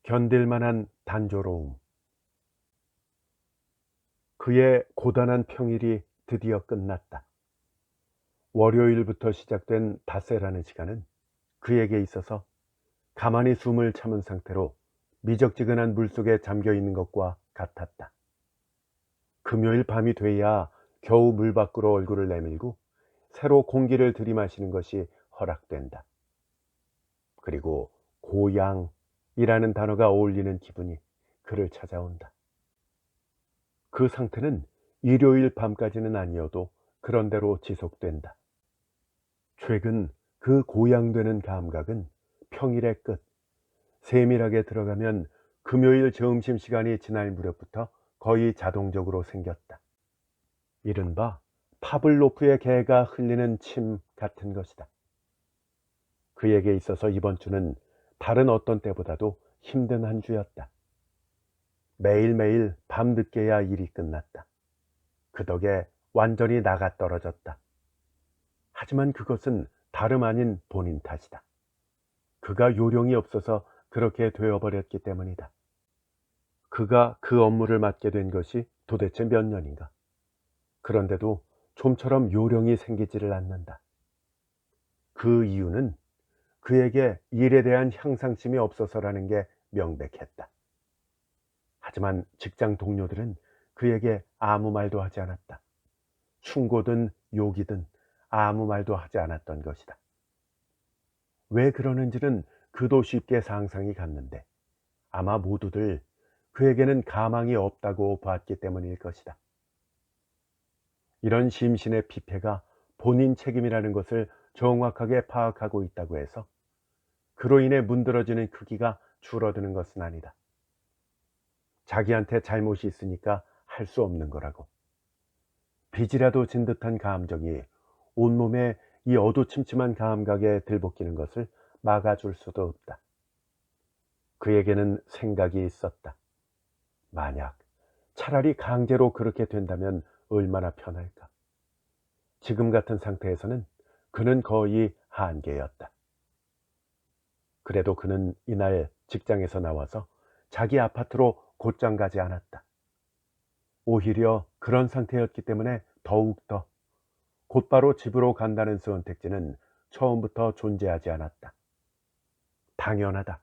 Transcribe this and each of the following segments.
견딜 만한 단조로움. 그의 고단한 평일이 드디어 끝났다. 월요일부터 시작된 닷새라는 시간은 그에게 있어서 가만히 숨을 참은 상태로 미적지근한 물속에 잠겨 있는 것과 같았다. 금요일 밤이 돼야 겨우 물 밖으로 얼굴을 내밀고 새로 공기를 들이마시는 것이 허락된다. 그리고 고향이라는 단어가 어울리는 기분이 그를 찾아온다. 그 상태는 일요일 밤까지는 아니어도 그런대로 지속된다. 최근 그 고양되는 감각은 평일의 끝, 세밀하게 들어가면 금요일 점심시간이 지날 무렵부터 거의 자동적으로 생겼다. 이른바 파블로프의 개가 흘리는 침 같은 것이다. 그에게 있어서 이번 주는 다른 어떤 때보다도 힘든 한 주였다. 매일매일 밤늦게야 일이 끝났다. 그 덕에 완전히 나가떨어졌다. 하지만 그것은 다름 아닌 본인 탓이다. 그가 요령이 없어서 그렇게 되어버렸기 때문이다. 그가 그 업무를 맡게 된 것이 도대체 몇 년인가. 그런데도 좀처럼 요령이 생기지를 않는다. 그 이유는 그에게 일에 대한 향상심이 없어서라는 게 명백했다. 하지만 직장 동료들은 그에게 아무 말도 하지 않았다. 충고든 욕이든 아무 말도 하지 않았던 것이다. 왜 그러는지는 그도 쉽게 상상이 갔는데 아마 모두들 그에게는 가망이 없다고 봤기 때문일 것이다. 이런 심신의 피폐가 본인 책임이라는 것을 정확하게 파악하고 있다고 해서 그로 인해 문드러지는 크기가 줄어드는 것은 아니다. 자기한테 잘못이 있으니까 할 수 없는 거라고. 빚이라도 진 듯한 감정이 온몸에 이 어두침침한 감각에 들볶이는 것을 막아줄 수도 없다. 그에게는 생각이 있었다. 만약 차라리 강제로 그렇게 된다면 얼마나 편할까. 지금 같은 상태에서는 그는 거의 한계였다. 그래도 그는 이날 직장에서 나와서 자기 아파트로 곧장 가지 않았다. 오히려 그런 상태였기 때문에 더욱더 곧바로 집으로 간다는 선택지는 처음부터 존재하지 않았다. 당연하다.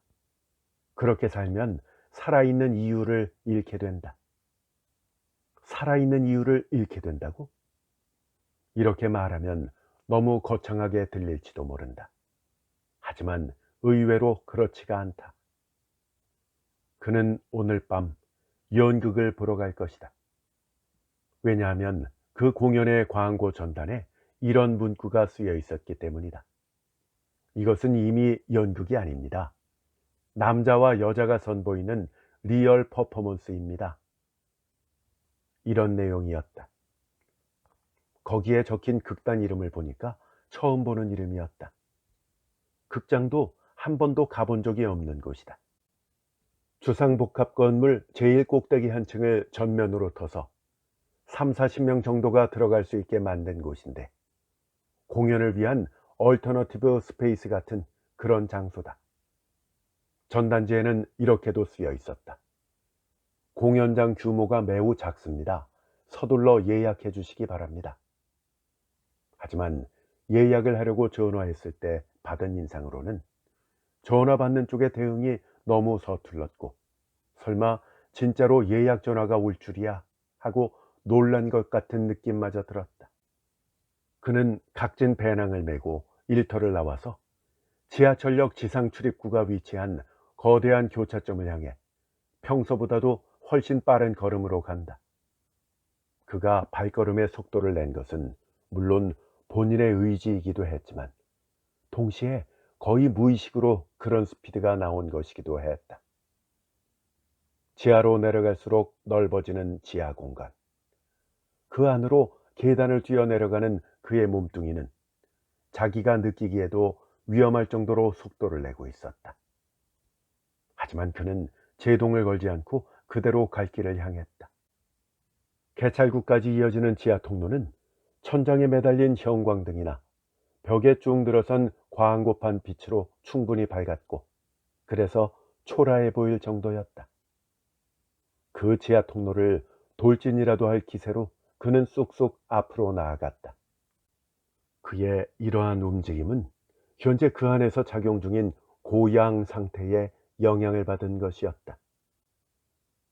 그렇게 살면 살아있는 이유를 잃게 된다. 살아있는 이유를 잃게 된다고? 이렇게 말하면 너무 거창하게 들릴지도 모른다. 하지만 의외로 그렇지가 않다. 그는 오늘 밤 연극을 보러 갈 것이다. 왜냐하면 그 공연의 광고 전단에 이런 문구가 쓰여 있었기 때문이다. 이것은 이미 연극이 아닙니다. 남자와 여자가 선보이는 리얼 퍼포먼스입니다. 이런 내용이었다. 거기에 적힌 극단 이름을 보니까 처음 보는 이름이었다. 극장도 한 번도 가본 적이 없는 곳이다. 주상복합 건물 제일 꼭대기 한 층을 전면으로 터서 3, 40명 정도가 들어갈 수 있게 만든 곳인데 공연을 위한 얼터너티브 스페이스 같은 그런 장소다. 전단지에는 이렇게도 쓰여 있었다. 공연장 규모가 매우 작습니다. 서둘러 예약해 주시기 바랍니다. 하지만 예약을 하려고 전화했을 때 받은 인상으로는 전화 받는 쪽의 대응이 너무 서툴렀고 설마 진짜로 예약 전화가 올 줄이야 하고 놀란 것 같은 느낌마저 들었다. 그는 각진 배낭을 메고 일터를 나와서 지하철역 지상 출입구가 위치한 거대한 교차점을 향해 평소보다도 훨씬 빠른 걸음으로 간다. 그가 발걸음의 속도를 낸 것은 물론 본인의 의지이기도 했지만 동시에 거의 무의식으로 그런 스피드가 나온 것이기도 했다. 지하로 내려갈수록 넓어지는 지하 공간. 그 안으로 계단을 뛰어내려가는 그의 몸뚱이는 자기가 느끼기에도 위험할 정도로 속도를 내고 있었다. 하지만 그는 제동을 걸지 않고 그대로 갈 길을 향했다. 개찰구까지 이어지는 지하 통로는 천장에 매달린 형광등이나 벽에 쭉 늘어선 광고판 빛으로 충분히 밝았고 그래서 초라해 보일 정도였다. 그 지하 통로를 돌진이라도 할 기세로 그는 쑥쑥 앞으로 나아갔다. 그의 이러한 움직임은 현재 그 안에서 작용 중인 고양 상태에 영향을 받은 것이었다.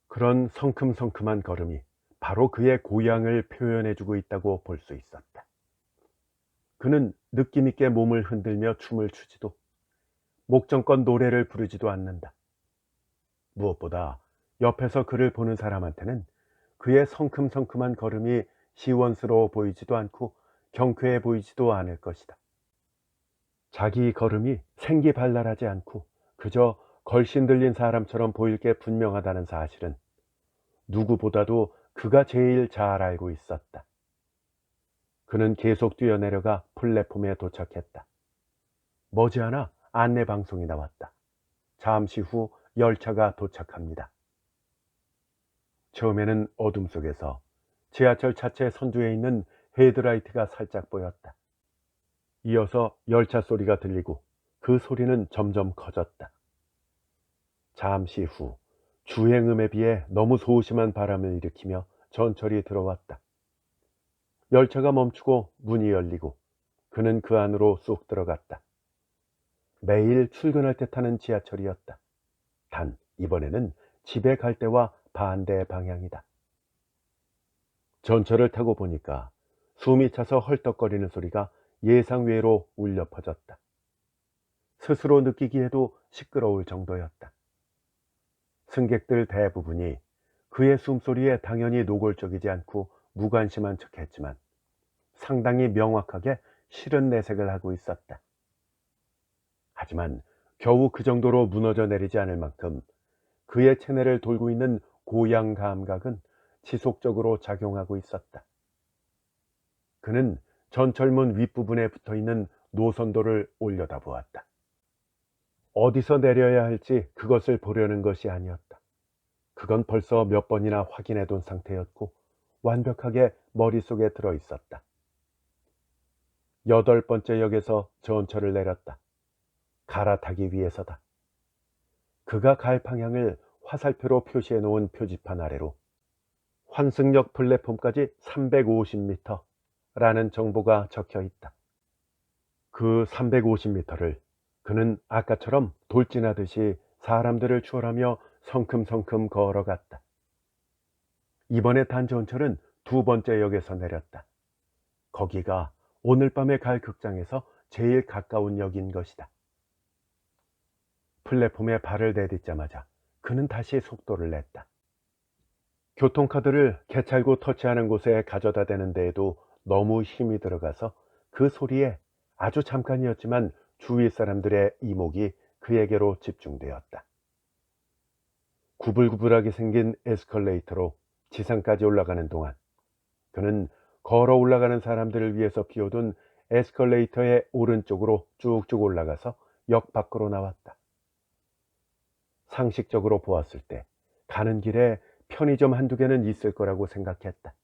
그런 성큼성큼한 걸음이 바로 그의 고양을 표현해주고 있다고 볼 수 있었다. 그는 느낌 있게 몸을 흔들며 춤을 추지도 목청껏 노래를 부르지도 않는다. 무엇보다 옆에서 그를 보는 사람한테는 그의 성큼성큼한 걸음이 시원스러워 보이지도 않고 경쾌해 보이지도 않을 것이다. 자기 걸음이 생기발랄하지 않고 그저 걸신 들린 사람처럼 보일 게 분명하다는 사실은 누구보다도 그가 제일 잘 알고 있었다. 그는 계속 뛰어내려가 플랫폼에 도착했다. 머지않아 안내방송이 나왔다. 잠시 후 열차가 도착합니다. 처음에는 어둠 속에서 지하철 차체 선두에 있는 헤드라이트가 살짝 보였다. 이어서 열차 소리가 들리고 그 소리는 점점 커졌다. 잠시 후 주행음에 비해 너무 소심한 바람을 일으키며 전철이 들어왔다. 열차가 멈추고 문이 열리고 그는 그 안으로 쑥 들어갔다. 매일 출근할 때 타는 지하철이었다. 단 이번에는 집에 갈 때와 반대 방향이다. 전철을 타고 보니까 숨이 차서 헐떡거리는 소리가 예상 외로 울려 퍼졌다. 스스로 느끼기에도 시끄러울 정도였다. 승객들 대부분이 그의 숨소리에 당연히 노골적이지 않고 무관심한 척했지만 상당히 명확하게 싫은 내색을 하고 있었다. 하지만 겨우 그 정도로 무너져 내리지 않을 만큼 그의 체내를 돌고 있는 고양 감각은 지속적으로 작용하고 있었다. 그는 전철문 윗부분에 붙어있는 노선도를 올려다보았다. 어디서 내려야 할지 그것을 보려는 것이 아니었다. 그건 벌써 몇 번이나 확인해 둔 상태였고 완벽하게 머릿속에 들어 있었다. 8번째 역에서 전철을 내렸다. 갈아타기 위해서다. 그가 갈 방향을 화살표로 표시해 놓은 표지판 아래로 환승역 플랫폼까지 350m 라는 정보가 적혀 있다. 그 350m를 그는 아까처럼 돌진하듯이 사람들을 추월하며 성큼성큼 걸어갔다. 이번에 탄 전철은 2번째 역에서 내렸다. 거기가 오늘 밤에 갈 극장에서 제일 가까운 역인 것이다. 플랫폼에 발을 내딛자마자 그는 다시 속도를 냈다. 교통카드를 개찰구 터치하는 곳에 가져다 대는 데에도 너무 힘이 들어가서 그 소리에 아주 잠깐이었지만 주위 사람들의 이목이 그에게로 집중되었다. 구불구불하게 생긴 에스컬레이터로 지상까지 올라가는 동안 그는 걸어 올라가는 사람들을 위해서 비워둔 에스컬레이터의 오른쪽으로 쭉쭉 올라가서 역 밖으로 나왔다. 상식적으로 보았을 때 가는 길에 편의점 한두 개는 있을 거라고 생각했다.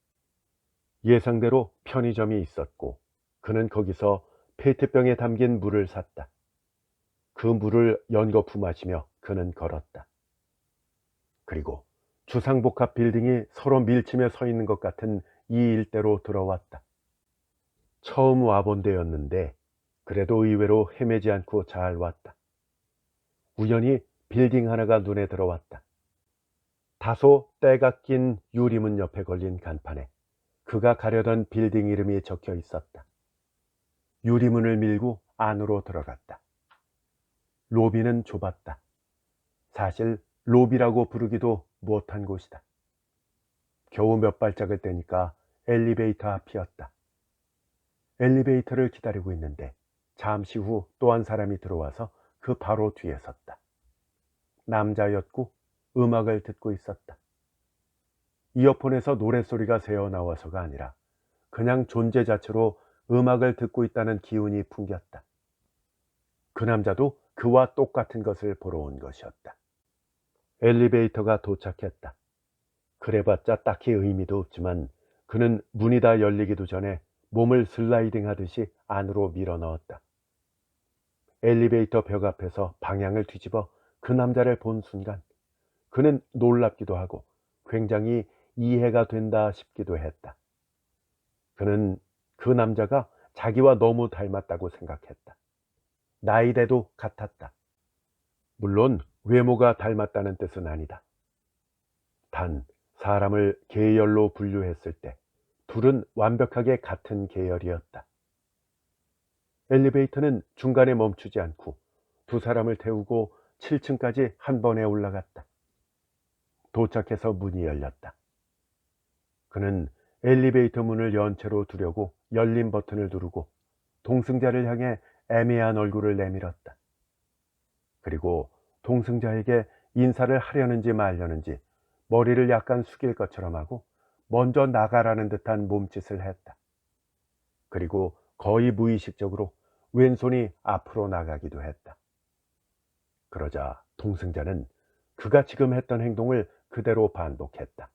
예상대로 편의점이 있었고 그는 거기서 페트병에 담긴 물을 샀다. 그 물을 연거푸 마시며 그는 걸었다. 그리고 주상복합 빌딩이 서로 밀치며 서 있는 것 같은 이 일대로 들어왔다. 처음 와본 데였는데 그래도 의외로 헤매지 않고 잘 왔다. 우연히 빌딩 하나가 눈에 들어왔다. 다소 때가 낀 유리문 옆에 걸린 간판에 그가 가려던 빌딩 이름이 적혀 있었다. 유리문을 밀고 안으로 들어갔다. 로비는 좁았다. 사실 로비라고 부르기도 못한 곳이다. 겨우 몇 발짝을 떼니까 엘리베이터 앞이었다. 엘리베이터를 기다리고 있는데 잠시 후 또 한 사람이 들어와서 그 바로 뒤에 섰다. 남자였고 음악을 듣고 있었다. 이어폰에서 노랫소리가 새어나와서가 아니라 그냥 존재 자체로 음악을 듣고 있다는 기운이 풍겼다. 그 남자도 그와 똑같은 것을 보러 온 것이었다. 엘리베이터가 도착했다. 그래봤자 딱히 의미도 없지만 그는 문이 다 열리기도 전에 몸을 슬라이딩 하듯이 안으로 밀어 넣었다. 엘리베이터 벽 앞에서 방향을 뒤집어 그 남자를 본 순간 그는 놀랍기도 하고 굉장히 이해가 된다 싶기도 했다. 그는 그 남자가 자기와 너무 닮았다고 생각했다. 나이대도 같았다. 물론 외모가 닮았다는 뜻은 아니다. 단 사람을 계열로 분류했을 때 둘은 완벽하게 같은 계열이었다. 엘리베이터는 중간에 멈추지 않고 두 사람을 태우고 7층까지 한 번에 올라갔다. 도착해서 문이 열렸다. 그는 엘리베이터 문을 연체로 두려고 열림 버튼을 누르고 동승자를 향해 애매한 얼굴을 내밀었다. 그리고 동승자에게 인사를 하려는지 말려는지 머리를 약간 숙일 것처럼 하고 먼저 나가라는 듯한 몸짓을 했다. 그리고 거의 무의식적으로 왼손이 앞으로 나가기도 했다. 그러자 동승자는 그가 지금 했던 행동을 그대로 반복했다.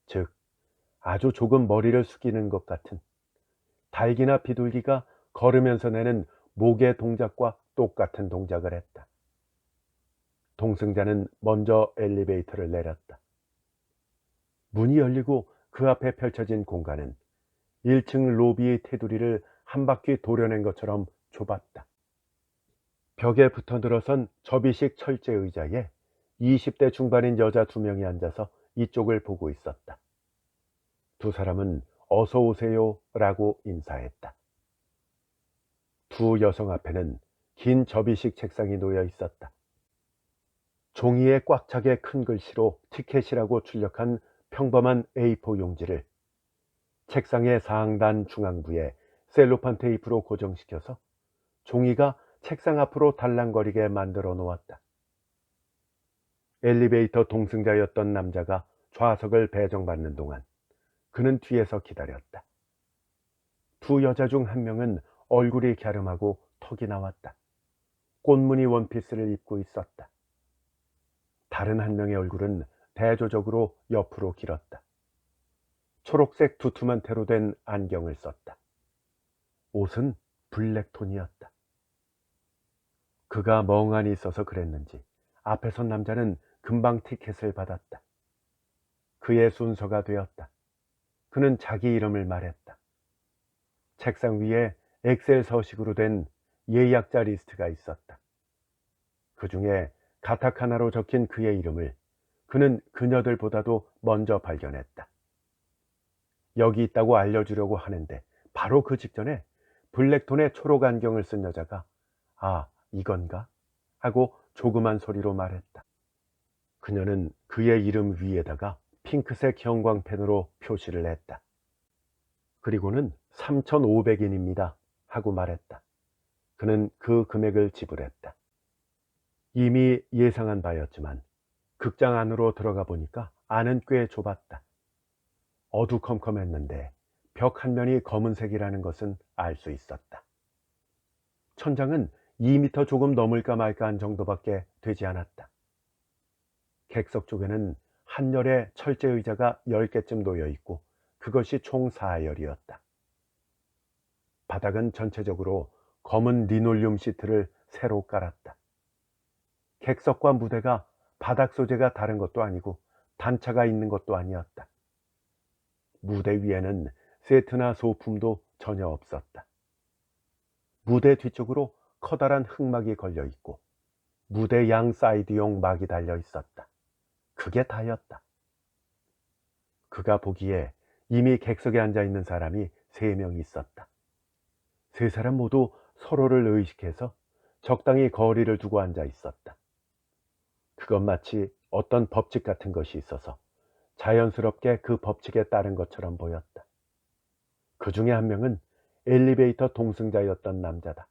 즉, 아주 조금 머리를 숙이는 것 같은, 닭이나 비둘기가 걸으면서 내는 목의 동작과 똑같은 동작을 했다. 동승자는 먼저 엘리베이터를 내렸다. 문이 열리고 그 앞에 펼쳐진 공간은 1층 로비의 테두리를 한 바퀴 도려낸 것처럼 좁았다. 벽에 붙어 들어선 접이식 철제 의자에 20대 중반인 여자 2명이 앉아서 이쪽을 보고 있었다. 두 사람은 어서 오세요 라고 인사했다. 두 여성 앞에는 긴 접이식 책상이 놓여 있었다. 종이에 꽉 차게 큰 글씨로 티켓이라고 출력한 평범한 A4 용지를 책상의 상단 중앙부에 셀로판 테이프로 고정시켜서 종이가 책상 앞으로 달랑거리게 만들어 놓았다. 엘리베이터 동승자였던 남자가 좌석을 배정받는 동안 그는 뒤에서 기다렸다. 두 여자 중 한 명은 얼굴이 갸름하고 턱이 나왔다. 꽃무늬 원피스를 입고 있었다. 다른 한 명의 얼굴은 대조적으로 옆으로 길었다. 초록색 두툼한 테로 된 안경을 썼다. 옷은 블랙톤이었다. 그가 멍하니 있어서 그랬는지 앞에 선 남자는 금방 티켓을 받았다. 그의 순서가 되었다. 그는 자기 이름을 말했다. 책상 위에 엑셀 서식으로 된 예약자 리스트가 있었다. 그 중에 가타카나로 적힌 그의 이름을 그는 그녀들보다도 먼저 발견했다. 여기 있다고 알려주려고 하는데 바로 그 직전에 블랙톤의 초록 안경을 쓴 여자가 아, 이건가? 하고 조그만 소리로 말했다. 그녀는 그의 이름 위에다가 핑크색 형광펜으로 표시를 했다. 그리고는 3,500인입니다 하고 말했다. 그는 그 금액을 지불했다. 이미 예상한 바였지만 극장 안으로 들어가 보니까 안은 꽤 좁았다. 어두컴컴했는데 벽 한 면이 검은색이라는 것은 알 수 있었다. 천장은 2미터 조금 넘을까 말까 한 정도밖에 되지 않았다. 객석 쪽에는 한 열의 철제 의자가 10개쯤 놓여 있고 그것이 총 4열이었다. 바닥은 전체적으로 검은 리놀륨 시트를 새로 깔았다. 객석과 무대가 바닥 소재가 다른 것도 아니고 단차가 있는 것도 아니었다. 무대 위에는 세트나 소품도 전혀 없었다. 무대 뒤쪽으로 커다란 흙막이 걸려 있고 무대 양 사이드용 막이 달려 있었다. 그게 다였다. 그가 보기에 이미 객석에 앉아 있는 사람이 3명이 있었다. 3사람 모두 서로를 의식해서 적당히 거리를 두고 앉아 있었다. 그건 마치 어떤 법칙 같은 것이 있어서 자연스럽게 그 법칙에 따른 것처럼 보였다. 그 중에 한 명은 엘리베이터 동승자였던 남자다.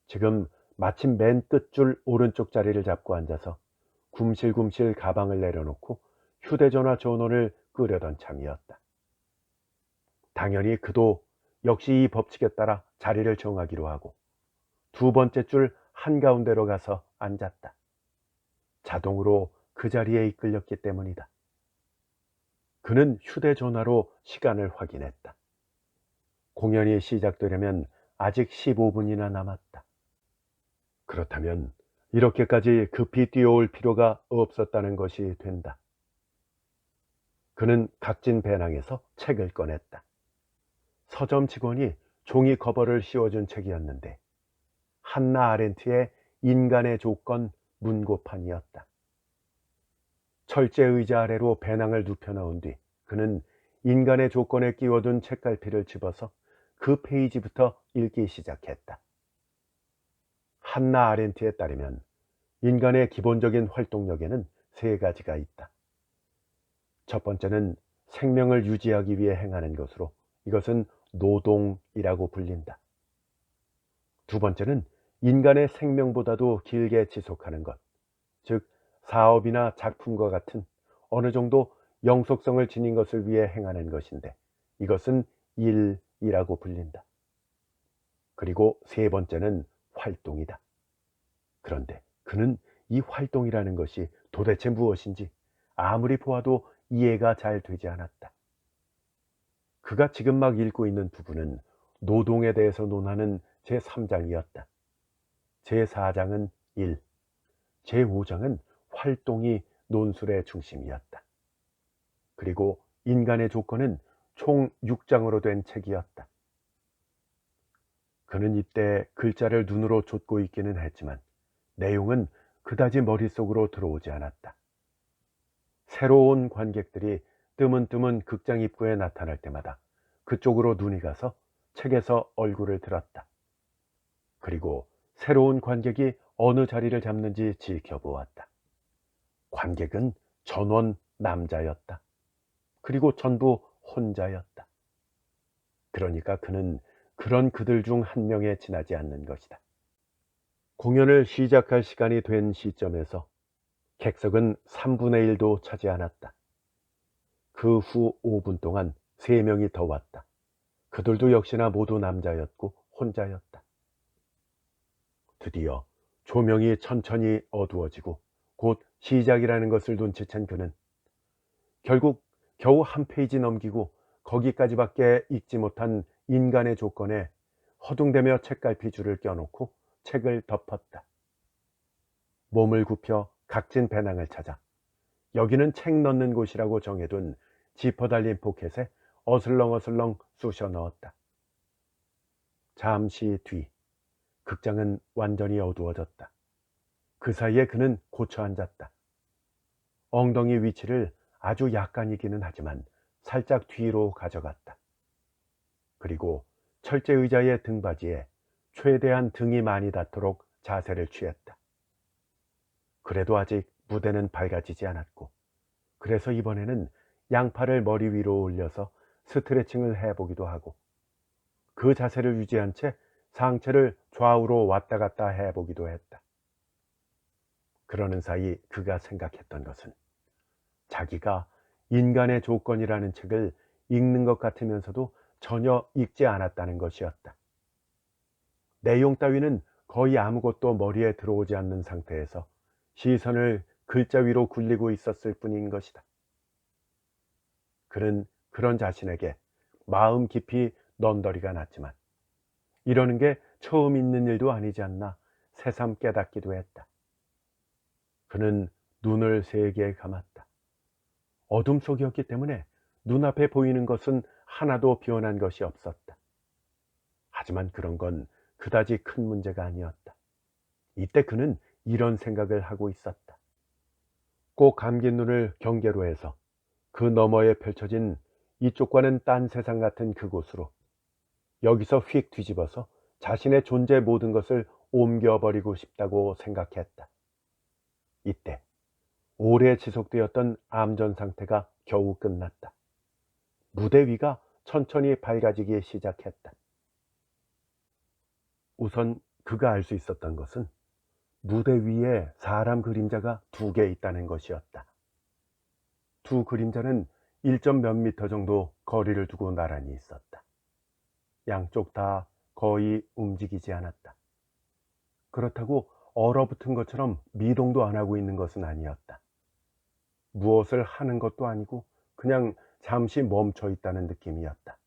지금 마침 맨 끝줄 오른쪽 자리를 잡고 앉아서 굶실굶실 가방을 내려놓고 휴대전화 전원을 끄려던 참이었다. 당연히 그도 역시 이 법칙에 따라 자리를 정하기로 하고 두 번째 줄 한가운데로 가서 앉았다. 자동으로 그 자리에 이끌렸기 때문이다. 그는 휴대전화로 시간을 확인했다. 공연이 시작되려면 아직 15분이나 남았다. 그렇다면 이렇게까지 급히 뛰어올 필요가 없었다는 것이 된다. 그는 각진 배낭에서 책을 꺼냈다. 서점 직원이 종이 커버를 씌워준 책이었는데 한나 아렌트의 인간의 조건 문고판이었다. 철제 의자 아래로 배낭을 눕혀 넣은 뒤 그는 인간의 조건에 끼워둔 책갈피를 집어서 그 페이지부터 읽기 시작했다. 한나 아렌트에 따르면 인간의 기본적인 활동력에는 세 가지가 있다. 첫 번째는 생명을 유지하기 위해 행하는 것으로 이것은 노동이라고 불린다. 두 번째는 인간의 생명보다도 길게 지속하는 것, 즉 사업이나 작품과 같은 어느 정도 영속성을 지닌 것을 위해 행하는 것인데 이것은 일이라고 불린다. 그리고 세 번째는 활동이다. 그런데 그는 이 활동이라는 것이 도대체 무엇인지 아무리 보아도 이해가 잘 되지 않았다. 그가 지금 막 읽고 있는 부분은 노동에 대해서 논하는 제3장이었다. 제4장은 일, 제5장은 활동이 논술의 중심이었다. 그리고 인간의 조건은 총 6장으로 된 책이었다. 그는 이때 글자를 눈으로 좇고 있기는 했지만 내용은 그다지 머릿속으로 들어오지 않았다. 새로운 관객들이 뜨문뜨문 극장 입구에 나타날 때마다 그쪽으로 눈이 가서 책에서 얼굴을 들었다. 그리고 새로운 관객이 어느 자리를 잡는지 지켜보았다. 관객은 전원 남자였다. 그리고 전부 혼자였다. 그러니까 그는 그런 그들 중 한 명에 지나지 않는 것이다. 공연을 시작할 시간이 된 시점에서 객석은 3분의 1도 차지 않았다. 그 후 5분 동안 3명이 더 왔다. 그들도 역시나 모두 남자였고 혼자였다. 드디어 조명이 천천히 어두워지고 곧 시작이라는 것을 눈치챈 그는 결국 겨우 한 페이지 넘기고 거기까지밖에 읽지 못한 인간의 조건에 허둥대며 책갈피 줄을 껴놓고 책을 덮었다. 몸을 굽혀 각진 배낭을 찾아 여기는 책 넣는 곳이라고 정해둔 지퍼 달린 포켓에 어슬렁어슬렁 쑤셔 넣었다. 잠시 뒤 극장은 완전히 어두워졌다. 그 사이에 그는 고쳐 앉았다. 엉덩이 위치를 아주 약간이기는 하지만 살짝 뒤로 가져갔다. 그리고 철제 의자의 등받이에 최대한 등이 많이 닿도록 자세를 취했다. 그래도 아직 무대는 밝아지지 않았고 그래서 이번에는 양팔을 머리 위로 올려서 스트레칭을 해보기도 하고 그 자세를 유지한 채 상체를 좌우로 왔다 갔다 해보기도 했다. 그러는 사이 그가 생각했던 것은 자기가 인간의 조건이라는 책을 읽는 것 같으면서도 전혀 읽지 않았다는 것이었다. 내용 따위는 거의 아무것도 머리에 들어오지 않는 상태에서 시선을 글자 위로 굴리고 있었을 뿐인 것이다. 그는 그런 자신에게 마음 깊이 넌더리가 났지만 이러는 게 처음 있는 일도 아니지 않나 새삼 깨닫기도 했다. 그는 눈을 세게 감았다. 어둠 속이었기 때문에 눈앞에 보이는 것은 하나도 변한 것이 없었다. 하지만 그런 건 그다지 큰 문제가 아니었다. 이때 그는 이런 생각을 하고 있었다. 꼭 감긴 눈을 경계로 해서 그 너머에 펼쳐진 이쪽과는 딴 세상 같은 그곳으로 여기서 휙 뒤집어서 자신의 존재 모든 것을 옮겨버리고 싶다고 생각했다. 이때 오래 지속되었던 암전 상태가 겨우 끝났다. 무대 위가 천천히 밝아지기 시작했다. 우선 그가 알 수 있었던 것은 무대 위에 사람 그림자가 2개 있다는 것이었다. 두 그림자는 1점 몇 미터 정도 거리를 두고 나란히 있었다. 양쪽 다 거의 움직이지 않았다. 그렇다고 얼어붙은 것처럼 미동도 안 하고 있는 것은 아니었다. 무엇을 하는 것도 아니고 그냥 잠시 멈춰 있다는 느낌이었다.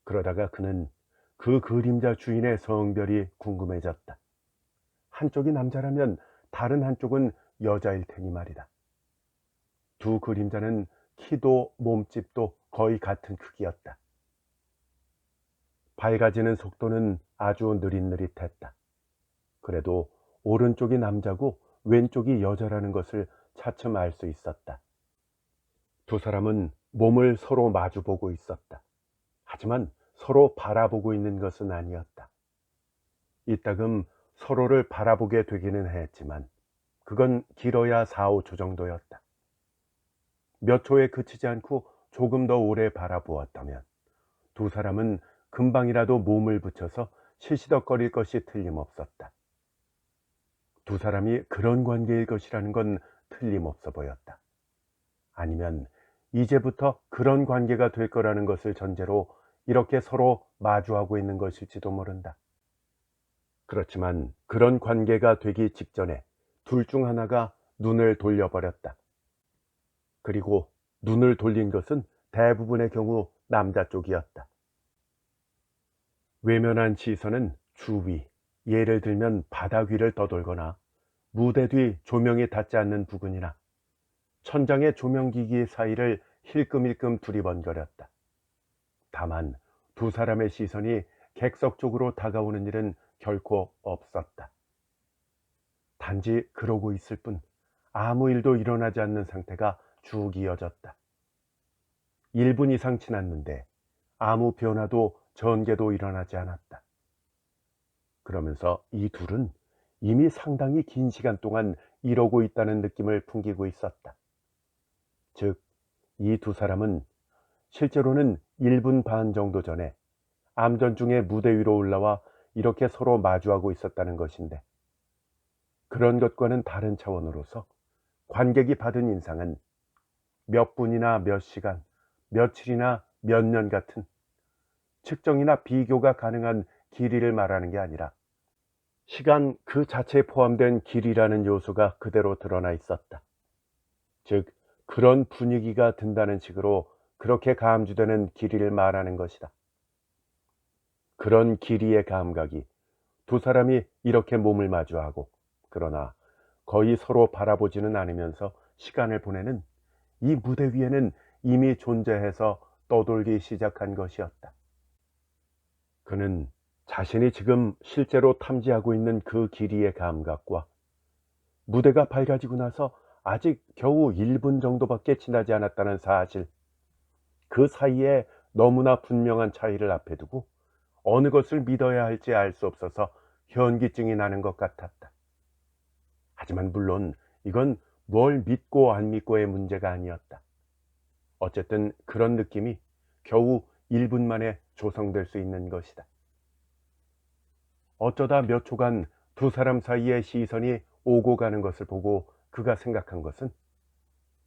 그러다가 그는 그 그림자 주인의 성별이 궁금해졌다. 한쪽이 남자라면 다른 한쪽은 여자일 테니 말이다. 두 그림자는 키도 몸집도 거의 같은 크기였다. 밝아지는 속도는 아주 느릿느릿했다. 그래도 오른쪽이 남자고 왼쪽이 여자라는 것을 차츰 알 수 있었다. 두 사람은 몸을 서로 마주보고 있었다. 하지만 서로 바라보고 있는 것은 아니었다. 이따금 서로를 바라보게 되기는 했지만 그건 길어야 4, 5초 정도였다. 몇 초에 그치지 않고 조금 더 오래 바라보았다면 두 사람은 금방이라도 몸을 붙여서 시시덕거릴 것이 틀림없었다. 두 사람이 그런 관계일 것이라는 건 틀림없어 보였다. 아니면 이제부터 그런 관계가 될 거라는 것을 전제로 이렇게 서로 마주하고 있는 것일지도 모른다. 그렇지만 그런 관계가 되기 직전에 둘 중 하나가 눈을 돌려버렸다. 그리고 눈을 돌린 것은 대부분의 경우 남자 쪽이었다. 외면한 시선은 주위, 예를 들면 바닥 위를 떠돌거나 무대 뒤 조명이 닿지 않는 부근이나 천장의 조명기기 사이를 힐끔힐끔 두리번거렸다. 다만 두 사람의 시선이 객석 쪽으로 다가오는 일은 결코 없었다. 단지 그러고 있을 뿐 아무 일도 일어나지 않는 상태가 쭉 이어졌다. 1분 이상 지났는데 아무 변화도 전개도 일어나지 않았다. 그러면서 이 둘은 이미 상당히 긴 시간 동안 이러고 있다는 느낌을 풍기고 있었다. 즉, 이 두 사람은 실제로는 1분 반 정도 전에 암전 중에 무대 위로 올라와 이렇게 서로 마주하고 있었다는 것인데, 그런 것과는 다른 차원으로서 관객이 받은 인상은 몇 분이나 몇 시간, 며칠이나 몇 년 같은 측정이나 비교가 가능한 길이를 말하는 게 아니라 시간 그 자체에 포함된 길이라는 요소가 그대로 드러나 있었다. 즉, 그런 분위기가 든다는 식으로 그렇게 감지되는 길이를 말하는 것이다. 그런 길이의 감각이 두 사람이 이렇게 몸을 마주하고 그러나 거의 서로 바라보지는 않으면서 시간을 보내는 이 무대 위에는 이미 존재해서 떠돌기 시작한 것이었다. 그는 자신이 지금 실제로 탐지하고 있는 그 길이의 감각과 무대가 밝아지고 나서 아직 겨우 1분 정도밖에 지나지 않았다는 사실, 그 사이에 너무나 분명한 차이를 앞에 두고 어느 것을 믿어야 할지 알 수 없어서 현기증이 나는 것 같았다. 하지만 물론 이건 뭘 믿고 안 믿고의 문제가 아니었다. 어쨌든 그런 느낌이 겨우 1분 만에 조성될 수 있는 것이다. 어쩌다 몇 초간 두 사람 사이의 시선이 오고 가는 것을 보고 그가 생각한 것은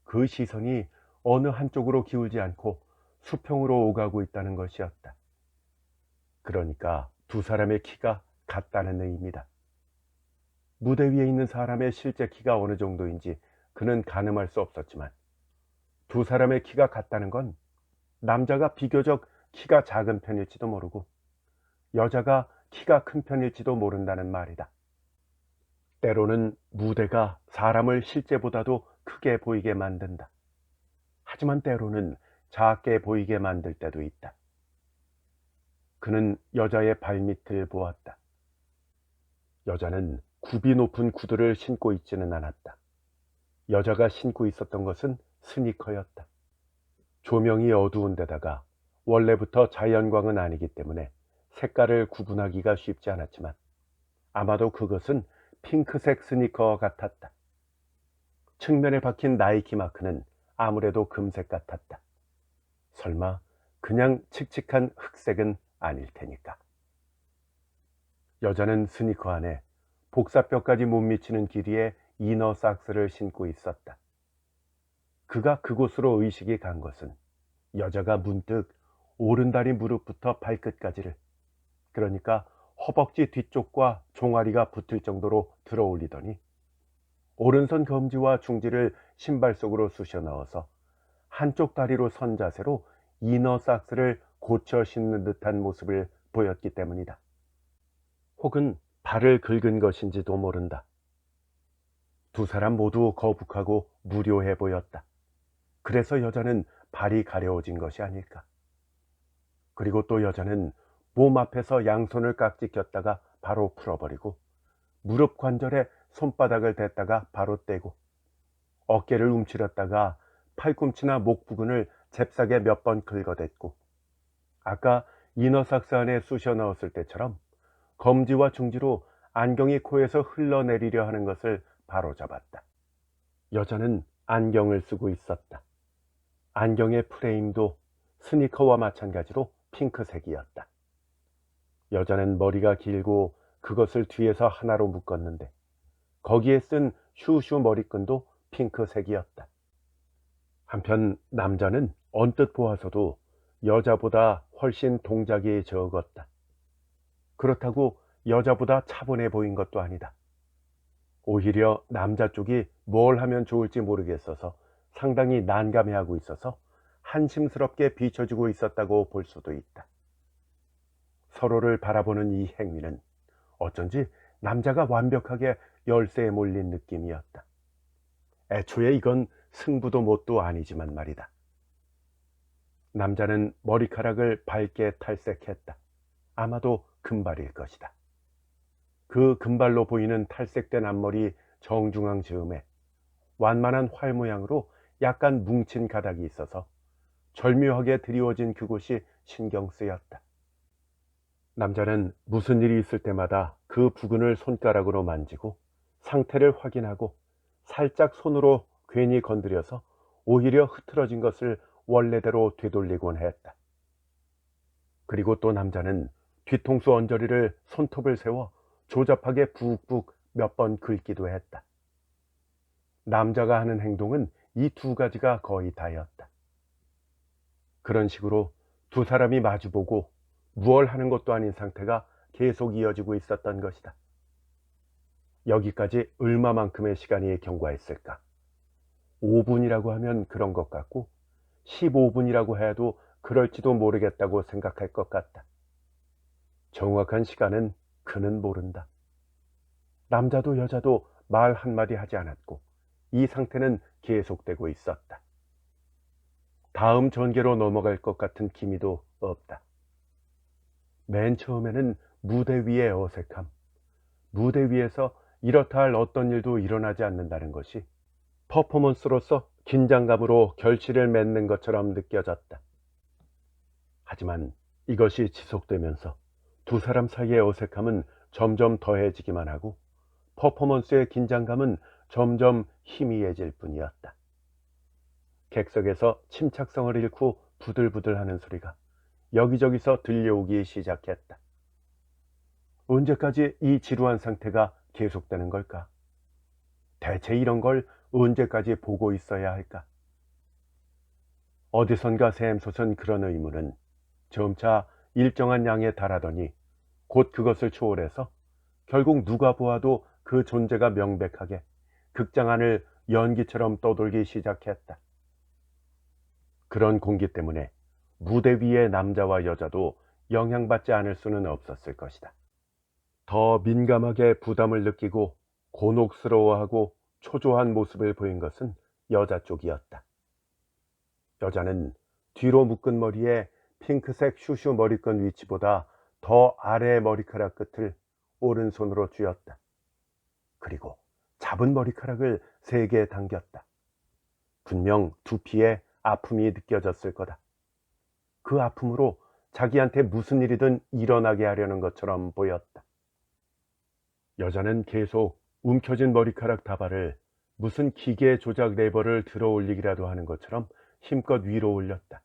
그 시선이 어느 한쪽으로 기울지 않고 수평으로 오가고 있다는 것이었다. 그러니까 두 사람의 키가 같다는 의미다. 무대 위에 있는 사람의 실제 키가 어느 정도인지 그는 가늠할 수 없었지만 두 사람의 키가 같다는 건 남자가 비교적 키가 작은 편일지도 모르고 여자가 키가 큰 편일지도 모른다는 말이다. 때로는 무대가 사람을 실제보다도 크게 보이게 만든다. 하지만 때로는 작게 보이게 만들 때도 있다. 그는 여자의 발밑을 보았다. 여자는 굽이 높은 구두를 신고 있지는 않았다. 여자가 신고 있었던 것은 스니커였다. 조명이 어두운 데다가 원래부터 자연광은 아니기 때문에 색깔을 구분하기가 쉽지 않았지만 아마도 그것은 핑크색 스니커 같았다. 측면에 박힌 나이키 마크는 아무래도 금색 같았다. 설마 그냥 칙칙한 흑색은 아닐 테니까. 여자는 스니커 안에 복사뼈까지 못 미치는 길이의 이너 삭스를 신고 있었다. 그가 그곳으로 의식이 간 것은 여자가 문득 오른다리 무릎부터 발끝까지를, 그러니까 허벅지 뒤쪽과 종아리가 붙을 정도로 들어 올리더니 오른손 검지와 중지를 신발 속으로 쑤셔 넣어서 한쪽 다리로 선 자세로 이너 삭스를 고쳐 신는 듯한 모습을 보였기 때문이다. 혹은 발을 긁은 것인지도 모른다. 두 사람 모두 거북하고 무료해 보였다. 그래서 여자는 발이 가려워진 것이 아닐까. 그리고 또 여자는 몸 앞에서 양손을 깍지 꼈다가 바로 풀어버리고 무릎 관절에 손바닥을 댔다가 바로 떼고 어깨를 움츠렸다가 팔꿈치나 목 부근을 잽싸게 몇 번 긁어댔고 아까 이너삭스 안에 쑤셔 넣었을 때처럼 검지와 중지로 안경이 코에서 흘러내리려 하는 것을 바로잡았다. 여자는 안경을 쓰고 있었다. 안경의 프레임도 스니커와 마찬가지로 핑크색이었다. 여자는 머리가 길고 그것을 뒤에서 하나로 묶었는데 거기에 쓴 슈슈 머리끈도 핑크색이었다. 한편 남자는 언뜻 보아서도 여자보다 훨씬 동작이 적었다. 그렇다고 여자보다 차분해 보인 것도 아니다. 오히려 남자 쪽이 뭘 하면 좋을지 모르겠어서 상당히 난감해하고 있어서 한심스럽게 비춰주고 있었다고 볼 수도 있다. 서로를 바라보는 이 행위는 어쩐지 남자가 완벽하게 열쇠에 몰린 느낌이었다. 애초에 이건 승부도 뭣도 아니지만 말이다. 남자는 머리카락을 밝게 탈색했다. 아마도 금발일 것이다. 그 금발로 보이는 탈색된 앞머리 정중앙 즈음에 완만한 활 모양으로 약간 뭉친 가닥이 있어서 절묘하게 드리워진 그곳이 신경 쓰였다. 남자는 무슨 일이 있을 때마다 그 부근을 손가락으로 만지고 상태를 확인하고 살짝 손으로 괜히 건드려서 오히려 흐트러진 것을 원래대로 되돌리곤 했다. 그리고 또 남자는 뒤통수 언저리를 손톱을 세워 조잡하게 푹푹 몇 번 긁기도 했다. 남자가 하는 행동은 이 두 가지가 거의 다였다. 그런 식으로 두 사람이 마주보고 무얼 하는 것도 아닌 상태가 계속 이어지고 있었던 것이다. 여기까지 얼마만큼의 시간이 경과했을까? 5분이라고 하면 그런 것 같고 15분이라고 해도 그럴지도 모르겠다고 생각할 것 같다. 정확한 시간은 그는 모른다. 남자도 여자도 말 한마디 하지 않았고 이 상태는 계속되고 있었다. 다음 전개로 넘어갈 것 같은 기미도 없다. 맨 처음에는 무대 위의 어색함, 무대 위에서 이렇다 할 어떤 일도 일어나지 않는다는 것이 퍼포먼스로서 긴장감으로 결실을 맺는 것처럼 느껴졌다. 하지만 이것이 지속되면서 두 사람 사이의 어색함은 점점 더해지기만 하고 퍼포먼스의 긴장감은 점점 희미해질 뿐이었다. 객석에서 침착성을 잃고 부들부들하는 소리가 여기저기서 들려오기 시작했다. 언제까지 이 지루한 상태가 계속되는 걸까? 대체 이런 걸 언제까지 보고 있어야 할까? 어디선가 샘솟은 그런 의문은 점차 일정한 양에 달하더니 곧 그것을 초월해서 결국 누가 보아도 그 존재가 명백하게 극장 안을 연기처럼 떠돌기 시작했다. 그런 공기 때문에 무대 위의 남자와 여자도 영향받지 않을 수는 없었을 것이다. 더 민감하게 부담을 느끼고 곤혹스러워하고 초조한 모습을 보인 것은 여자 쪽이었다. 여자는 뒤로 묶은 머리에 핑크색 슈슈 머리끈 위치보다 더 아래 머리카락 끝을 오른손으로 쥐었다. 그리고 잡은 머리카락을 세게 당겼다. 분명 두피에 아픔이 느껴졌을 거다. 그 아픔으로 자기한테 무슨 일이든 일어나게 하려는 것처럼 보였다. 여자는 계속 움켜진 머리카락 다발을 무슨 기계 조작 레버를 들어 올리기라도 하는 것처럼 힘껏 위로 올렸다.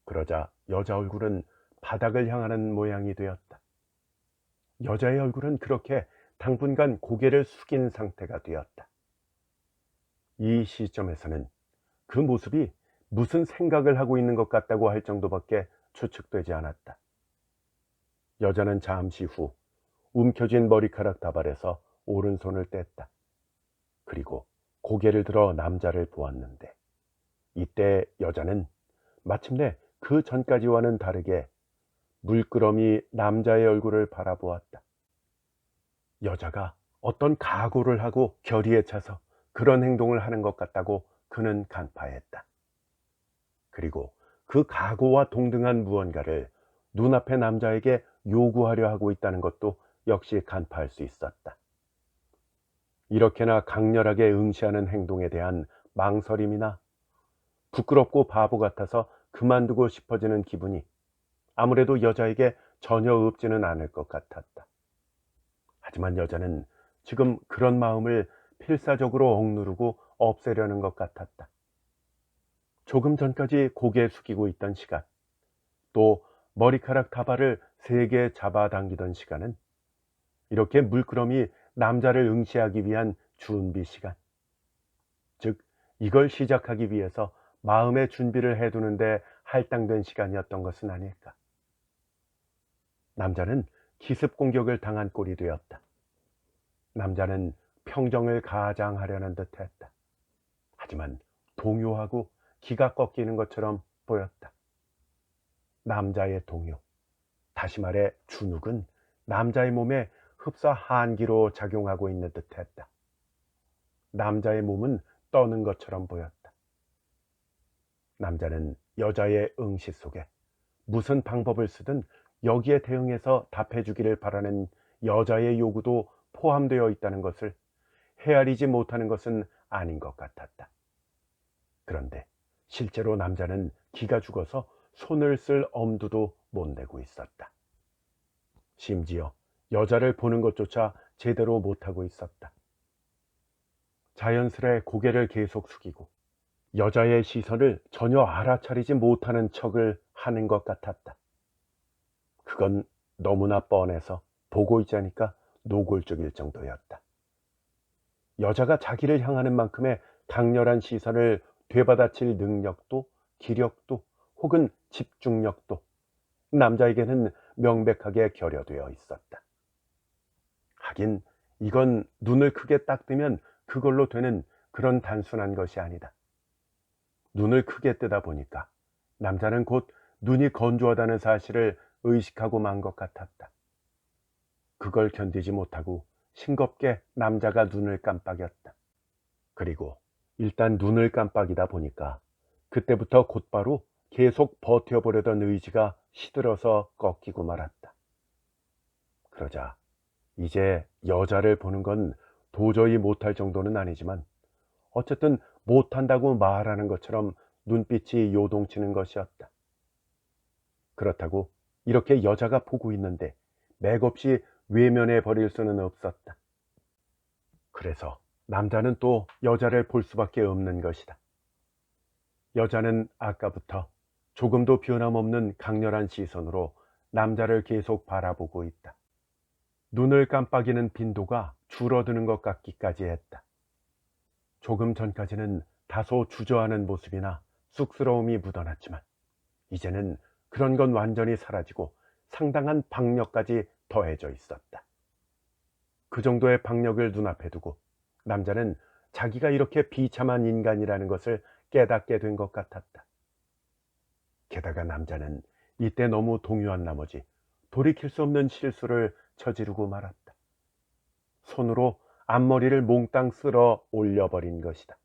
그러자 여자 얼굴은 바닥을 향하는 모양이 되었다. 여자의 얼굴은 그렇게 당분간 고개를 숙인 상태가 되었다. 이 시점에서는 그 모습이 무슨 생각을 하고 있는 것 같다고 할 정도밖에 추측되지 않았다. 여자는 잠시 후 움켜쥔 머리카락 다발에서 오른손을 뗐다. 그리고 고개를 들어 남자를 보았는데 이때 여자는 마침내 그 전까지와는 다르게 물끄러미 남자의 얼굴을 바라보았다. 여자가 어떤 각오를 하고 결의에 차서 그런 행동을 하는 것 같다고 그는 간파했다. 그리고 그 각오와 동등한 무언가를 눈앞의 남자에게 요구하려 하고 있다는 것도 역시 간파할 수 있었다. 이렇게나 강렬하게 응시하는 행동에 대한 망설임이나 부끄럽고 바보 같아서 그만두고 싶어지는 기분이 아무래도 여자에게 전혀 없지는 않을 것 같았다. 하지만 여자는 지금 그런 마음을 필사적으로 억누르고 없애려는 것 같았다. 조금 전까지 고개 숙이고 있던 시간, 또 머리카락 타발을 세게 잡아당기던 시간은 이렇게 물끄러미 남자를 응시하기 위한 준비 시간, 즉 이걸 시작하기 위해서 마음의 준비를 해두는데 할당된 시간이었던 것은 아닐까. 남자는 기습 공격을 당한 꼴이 되었다. 남자는 평정을 가장하려는 듯 했다. 하지만 동요하고 기가 꺾이는 것처럼 보였다. 남자의 동요, 다시 말해 준욱은 남자의 몸에 흡사 한기로 작용하고 있는 듯 했다. 남자의 몸은 떠는 것처럼 보였다. 남자는 여자의 응시 속에 무슨 방법을 쓰든 여기에 대응해서 답해주기를 바라는 여자의 요구도 포함되어 있다는 것을 헤아리지 못하는 것은 아닌 것 같았다. 그런데 실제로 남자는 기가 죽어서 손을 쓸 엄두도 못 내고 있었다. 심지어 여자를 보는 것조차 제대로 못하고 있었다. 자연스레 고개를 계속 숙이고 여자의 시선을 전혀 알아차리지 못하는 척을 하는 것 같았다. 그건 너무나 뻔해서 보고 있자니까 노골적일 정도였다. 여자가 자기를 향하는 만큼의 강렬한 시선을 되받아칠 능력도 기력도 혹은 집중력도 남자에게는 명백하게 결여되어 있었다. 하긴 이건 눈을 크게 딱 뜨면 그걸로 되는 그런 단순한 것이 아니다. 눈을 크게 뜨다 보니까 남자는 곧 눈이 건조하다는 사실을 의식하고 만 것 같았다. 그걸 견디지 못하고 싱겁게 남자가 눈을 깜빡였다. 그리고 일단 눈을 깜빡이다 보니까 그때부터 곧바로 계속 버텨보려던 의지가 시들어서 꺾이고 말았다. 그러자 이제 여자를 보는 건 도저히 못할 정도는 아니지만 어쨌든 못한다고 말하는 것처럼 눈빛이 요동치는 것이었다. 그렇다고 이렇게 여자가 보고 있는데 맥없이 외면해 버릴 수는 없었다. 그래서 남자는 또 여자를 볼 수밖에 없는 것이다. 여자는 아까부터 조금도 변함없는 강렬한 시선으로 남자를 계속 바라보고 있다. 눈을 깜빡이는 빈도가 줄어드는 것 같기까지 했다. 조금 전까지는 다소 주저하는 모습이나 쑥스러움이 묻어났지만 이제는 그런 건 완전히 사라지고 상당한 박력까지 더해져 있었다. 그 정도의 박력을 눈앞에 두고 남자는 자기가 이렇게 비참한 인간이라는 것을 깨닫게 된 것 같았다. 게다가 남자는 이때 너무 동요한 나머지 돌이킬 수 없는 실수를 저지르고 말았다. 손으로 앞머리를 몽땅 쓸어 올려버린 것이다.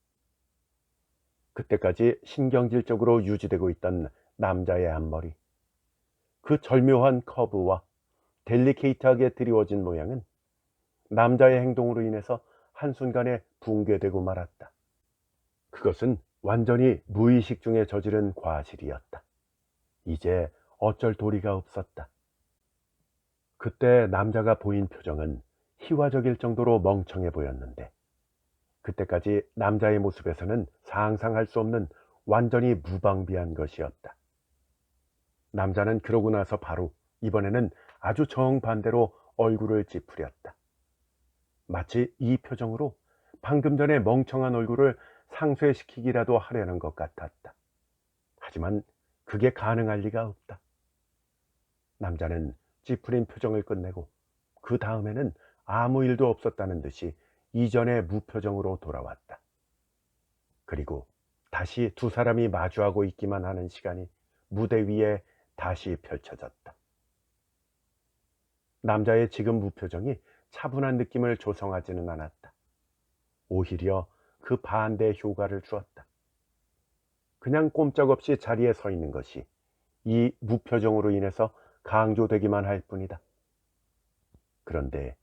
그때까지 신경질적으로 유지되고 있던 남자의 앞머리, 그 절묘한 커브와 델리케이트하게 드리워진 모양은 남자의 행동으로 인해서 한순간에 붕괴되고 말았다. 그것은 완전히 무의식 중에 저지른 과실이었다. 이제 어쩔 도리가 없었다. 그때 남자가 보인 표정은 희화적일 정도로 멍청해 보였는데 그때까지 남자의 모습에서는 상상할 수 없는 완전히 무방비한 것이었다. 남자는 그러고 나서 바로 이번에는 아주 정반대로 얼굴을 찌푸렸다. 마치 이 표정으로 방금 전에 멍청한 얼굴을 상쇄시키기라도 하려는 것 같았다. 하지만 그게 가능할 리가 없다. 남자는 찌푸린 표정을 끝내고 그 다음에는 아무 일도 없었다는 듯이 이전의 무표정으로 돌아왔다. 그리고 다시 두 사람이 마주하고 있기만 하는 시간이 무대 위에 다시 펼쳐졌다. 남자의 지금 무표정이 차분한 느낌을 조성하지는 않았다. 오히려 그 반대의 효과를 주었다. 그냥 꼼짝없이 자리에 서 있는 것이 이 무표정으로 인해서 강조되기만 할 뿐이다. 그런데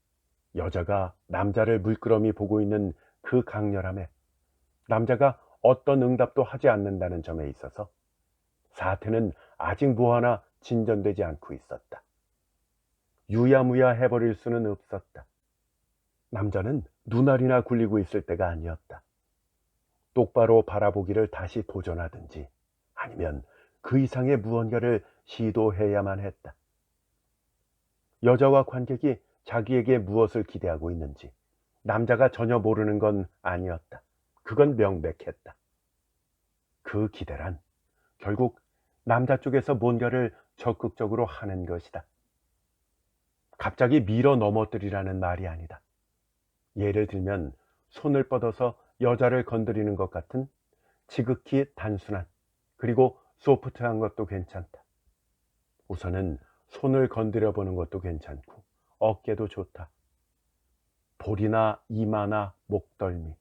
여자가 남자를 물끄러미 보고 있는 그 강렬함에 남자가 어떤 응답도 하지 않는다는 점에 있어서 사태는 아직 뭐 하나 진전되지 않고 있었다. 유야무야 해버릴 수는 없었다. 남자는 눈알이나 굴리고 있을 때가 아니었다. 똑바로 바라보기를 다시 도전하든지 아니면 그 이상의 무언가를 시도해야만 했다. 여자와 관객이 자기에게 무엇을 기대하고 있는지 남자가 전혀 모르는 건 아니었다. 그건 명백했다. 그 기대란 결국 남자 쪽에서 뭔가를 적극적으로 하는 것이다. 갑자기 밀어 넘어뜨리라는 말이 아니다. 예를 들면 손을 뻗어서 여자를 건드리는 것 같은 지극히 단순한 그리고 소프트한 것도 괜찮다. 우선은 손을 건드려 보는 것도 괜찮고 어깨도 좋다. 볼이나 이마나 목덜미,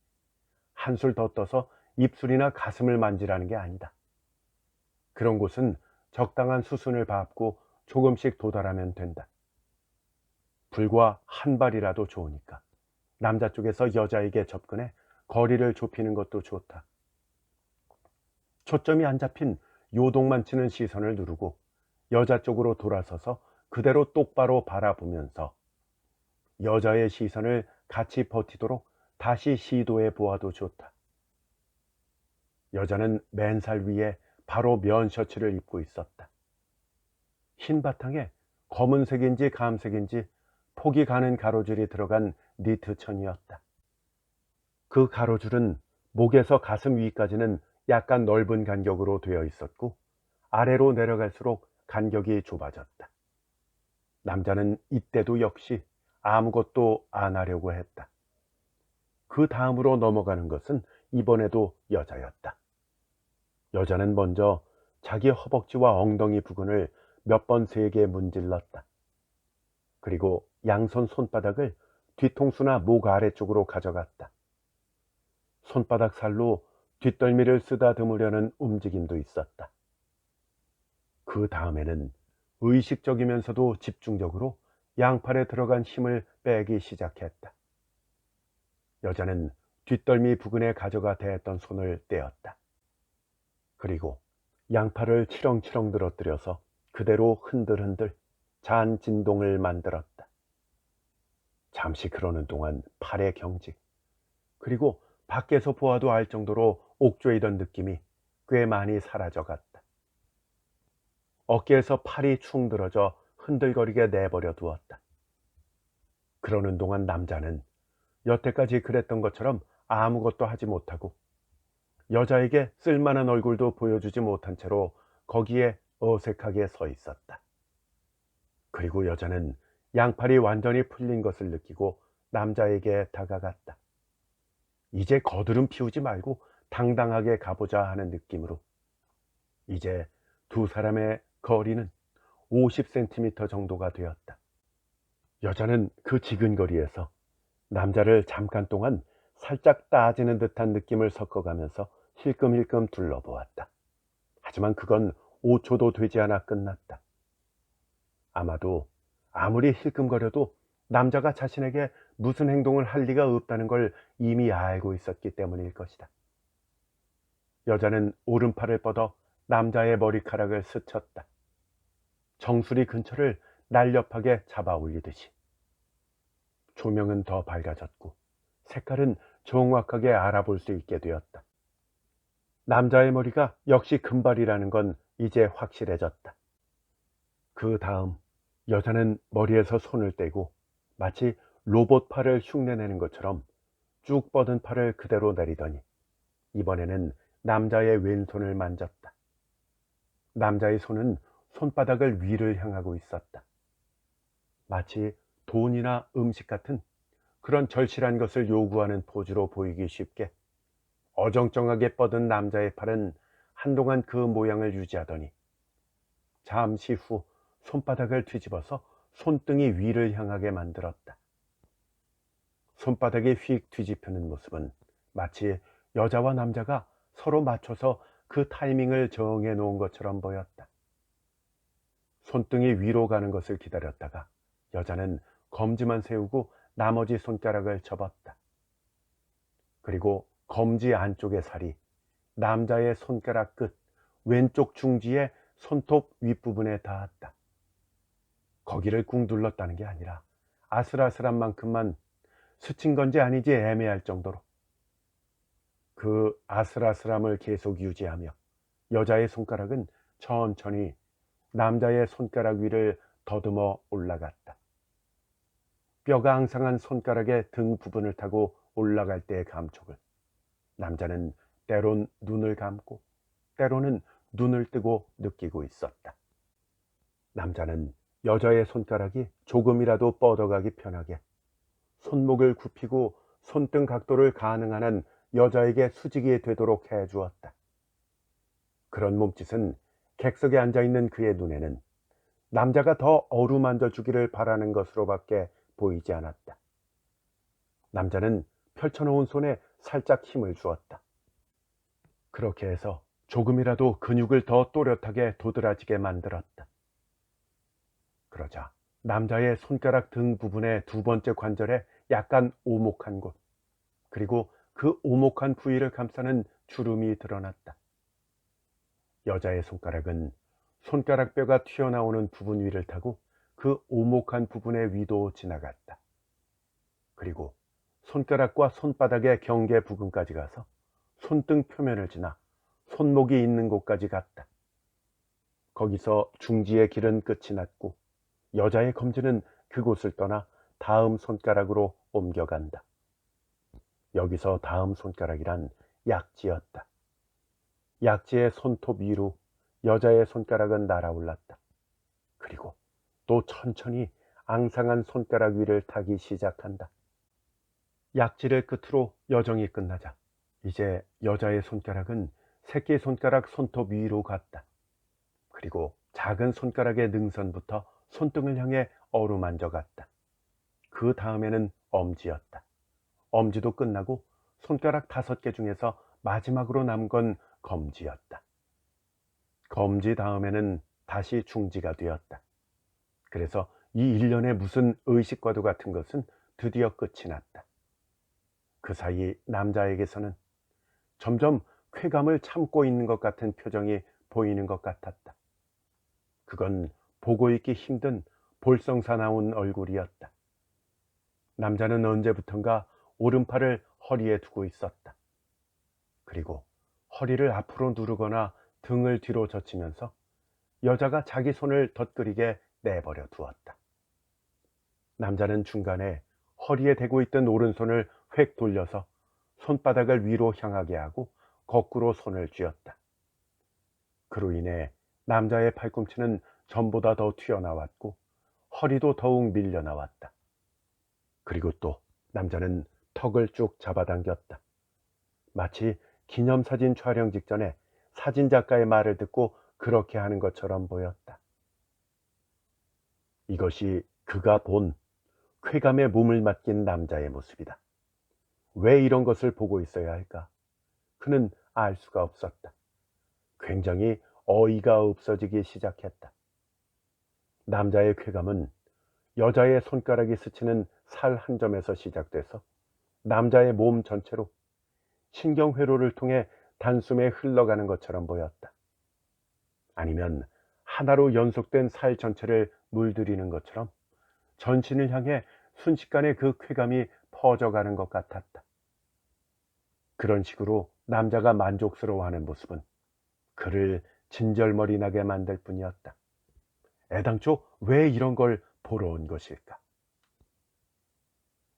한술 더 떠서 입술이나 가슴을 만지라는 게 아니다. 그런 곳은 적당한 수순을 밟고 조금씩 도달하면 된다. 불과 한 발이라도 좋으니까 남자 쪽에서 여자에게 접근해 거리를 좁히는 것도 좋다. 초점이 안 잡힌 요동만 치는 시선을 누르고 여자 쪽으로 돌아서서 그대로 똑바로 바라보면서 여자의 시선을 같이 버티도록 다시 시도해 보아도 좋다. 여자는 맨살 위에 바로 면 셔츠를 입고 있었다. 흰 바탕에 검은색인지 감색인지 폭이 가는 가로줄이 들어간 니트 천이었다. 그 가로줄은 목에서 가슴 위까지는 약간 넓은 간격으로 되어 있었고 아래로 내려갈수록 간격이 좁아졌다. 남자는 이때도 역시 아무것도 안 하려고 했다. 그 다음으로 넘어가는 것은 이번에도 여자였다. 여자는 먼저 자기 허벅지와 엉덩이 부근을 몇 번 세게 문질렀다. 그리고 양손 손바닥을 뒤통수나 목 아래쪽으로 가져갔다. 손바닥 살로 뒷덜미를 쓰다듬으려는 움직임도 있었다. 그 다음에는 의식적이면서도 집중적으로 양팔에 들어간 힘을 빼기 시작했다. 여자는 뒷덜미 부근에 가져가 대했던 손을 떼었다. 그리고 양팔을 치렁치렁 늘어뜨려서 그대로 흔들흔들 잔 진동을 만들었다. 잠시 그러는 동안 팔의 경직, 그리고 밖에서 보아도 알 정도로 옥조이던 느낌이 꽤 많이 사라져갔다. 어깨에서 팔이 축 늘어져 흔들거리게 내버려 두었다. 그러는 동안 남자는 여태까지 그랬던 것처럼 아무것도 하지 못하고 여자에게 쓸만한 얼굴도 보여주지 못한 채로 거기에 어색하게 서 있었다. 그리고 여자는 양팔이 완전히 풀린 것을 느끼고 남자에게 다가갔다. 이제 거드름 피우지 말고 당당하게 가보자 하는 느낌으로. 이제 두 사람의 거리는 50cm 정도가 되었다. 여자는 그 지근거리에서 남자를 잠깐 동안 살짝 따지는 듯한 느낌을 섞어가면서 힐끔힐끔 둘러보았다. 하지만 그건 5초도 되지 않아 끝났다. 아마도 아무리 힐끔거려도 남자가 자신에게 무슨 행동을 할 리가 없다는 걸 이미 알고 있었기 때문일 것이다. 여자는 오른팔을 뻗어 남자의 머리카락을 스쳤다. 정수리 근처를 날렵하게 잡아 올리듯이. 조명은 더 밝아졌고 색깔은 정확하게 알아볼 수 있게 되었다. 남자의 머리가 역시 금발이라는 건 이제 확실해졌다. 그 다음 여자는 머리에서 손을 떼고 마치 로봇 팔을 흉내내는 것처럼 쭉 뻗은 팔을 그대로 내리더니 이번에는 남자의 왼손을 만졌다. 남자의 손은 손바닥을 위를 향하고 있었다. 마치 돈이나 음식 같은 그런 절실한 것을 요구하는 포즈로 보이기 쉽게 어정쩡하게 뻗은 남자의 팔은 한동안 그 모양을 유지하더니 잠시 후 손바닥을 뒤집어서 손등이 위를 향하게 만들었다. 손바닥에 휙 뒤집히는 모습은 마치 여자와 남자가 서로 맞춰서 그 타이밍을 정해 놓은 것처럼 보였다. 손등이 위로 가는 것을 기다렸다가 여자는 검지만 세우고 나머지 손가락을 접었다. 그리고 검지 안쪽의 살이 남자의 손가락 끝 왼쪽 중지의 손톱 윗부분에 닿았다. 거기를 꾹 눌렀다는 게 아니라 아슬아슬한 만큼만 스친 건지 아니지 애매할 정도로 그 아슬아슬함을 계속 유지하며 여자의 손가락은 천천히 남자의 손가락 위를 더듬어 올라갔다. 뼈가 앙상한 손가락의 등 부분을 타고 올라갈 때의 감촉을 남자는 때론 눈을 감고 때로는 눈을 뜨고 느끼고 있었다. 남자는 여자의 손가락이 조금이라도 뻗어가기 편하게 손목을 굽히고 손등 각도를 가능한 한 여자에게 수직이 되도록 해주었다. 그런 몸짓은 객석에 앉아있는 그의 눈에는 남자가 더 어루만져 주기를 바라는 것으로밖에 보이지 않았다. 남자는 펼쳐놓은 손에 살짝 힘을 주었다. 그렇게 해서 조금이라도 근육을 더 또렷하게 도드라지게 만들었다. 그러자 남자의 손가락 등 부분의 두 번째 관절에 약간 오목한 곳, 그리고 그 오목한 부위를 감싸는 주름이 드러났다. 여자의 손가락은 손가락 뼈가 튀어나오는 부분 위를 타고 그 오목한 부분의 위도 지나갔다. 그리고 손가락과 손바닥의 경계 부근까지 가서 손등 표면을 지나 손목이 있는 곳까지 갔다. 거기서 중지의 길은 끝이 났고 여자의 검지는 그곳을 떠나 다음 손가락으로 옮겨간다. 여기서 다음 손가락이란 약지였다. 약지의 손톱 위로 여자의 손가락은 날아올랐다. 그리고 또 천천히 앙상한 손가락 위를 타기 시작한다. 약지를 끝으로 여정이 끝나자 이제 여자의 손가락은 새끼손가락 손톱 위로 갔다. 그리고 작은 손가락의 능선부터 손등을 향해 어루만져 갔다. 그 다음에는 엄지였다. 엄지도 끝나고 손가락 5개 중에서 마지막으로 남은 건 검지였다. 검지 다음에는 다시 중지가 되었다. 그래서 이 일련의 무슨 의식과도 같은 것은 드디어 끝이 났다. 그 사이 남자에게서는 점점 쾌감을 참고 있는 것 같은 표정이 보이는 것 같았다. 그건 보고 있기 힘든 볼썽사나운 얼굴이었다. 남자는 언제부턴가 오른팔을 허리에 두고 있었다. 그리고 허리를 앞으로 누르거나 등을 뒤로 젖히면서 여자가 자기 손을 덧그리게 내버려 두었다. 남자는 중간에 허리에 대고 있던 오른손을 획 돌려서 손바닥을 위로 향하게 하고 거꾸로 손을 쥐었다. 그로 인해 남자의 팔꿈치는 전보다 더 튀어나왔고 허리도 더욱 밀려나왔다. 그리고 또 남자는 턱을 쭉 잡아당겼다. 마치 기념사진 촬영 직전에 사진작가의 말을 듣고 그렇게 하는 것처럼 보였다. 이것이 그가 본 쾌감에 몸을 맡긴 남자의 모습이다. 왜 이런 것을 보고 있어야 할까? 그는 알 수가 없었다. 굉장히 어이가 없어지기 시작했다. 남자의 쾌감은 여자의 손가락이 스치는 살 한 점에서 시작돼서 남자의 몸 전체로 신경회로를 통해 단숨에 흘러가는 것처럼 보였다. 아니면 하나로 연속된 살 전체를 물들이는 것처럼 전신을 향해 순식간에 그 쾌감이 퍼져가는 것 같았다. 그런 식으로 남자가 만족스러워하는 모습은 그를 진절머리 나게 만들 뿐이었다. 애당초 왜 이런 걸 보러 온 것일까?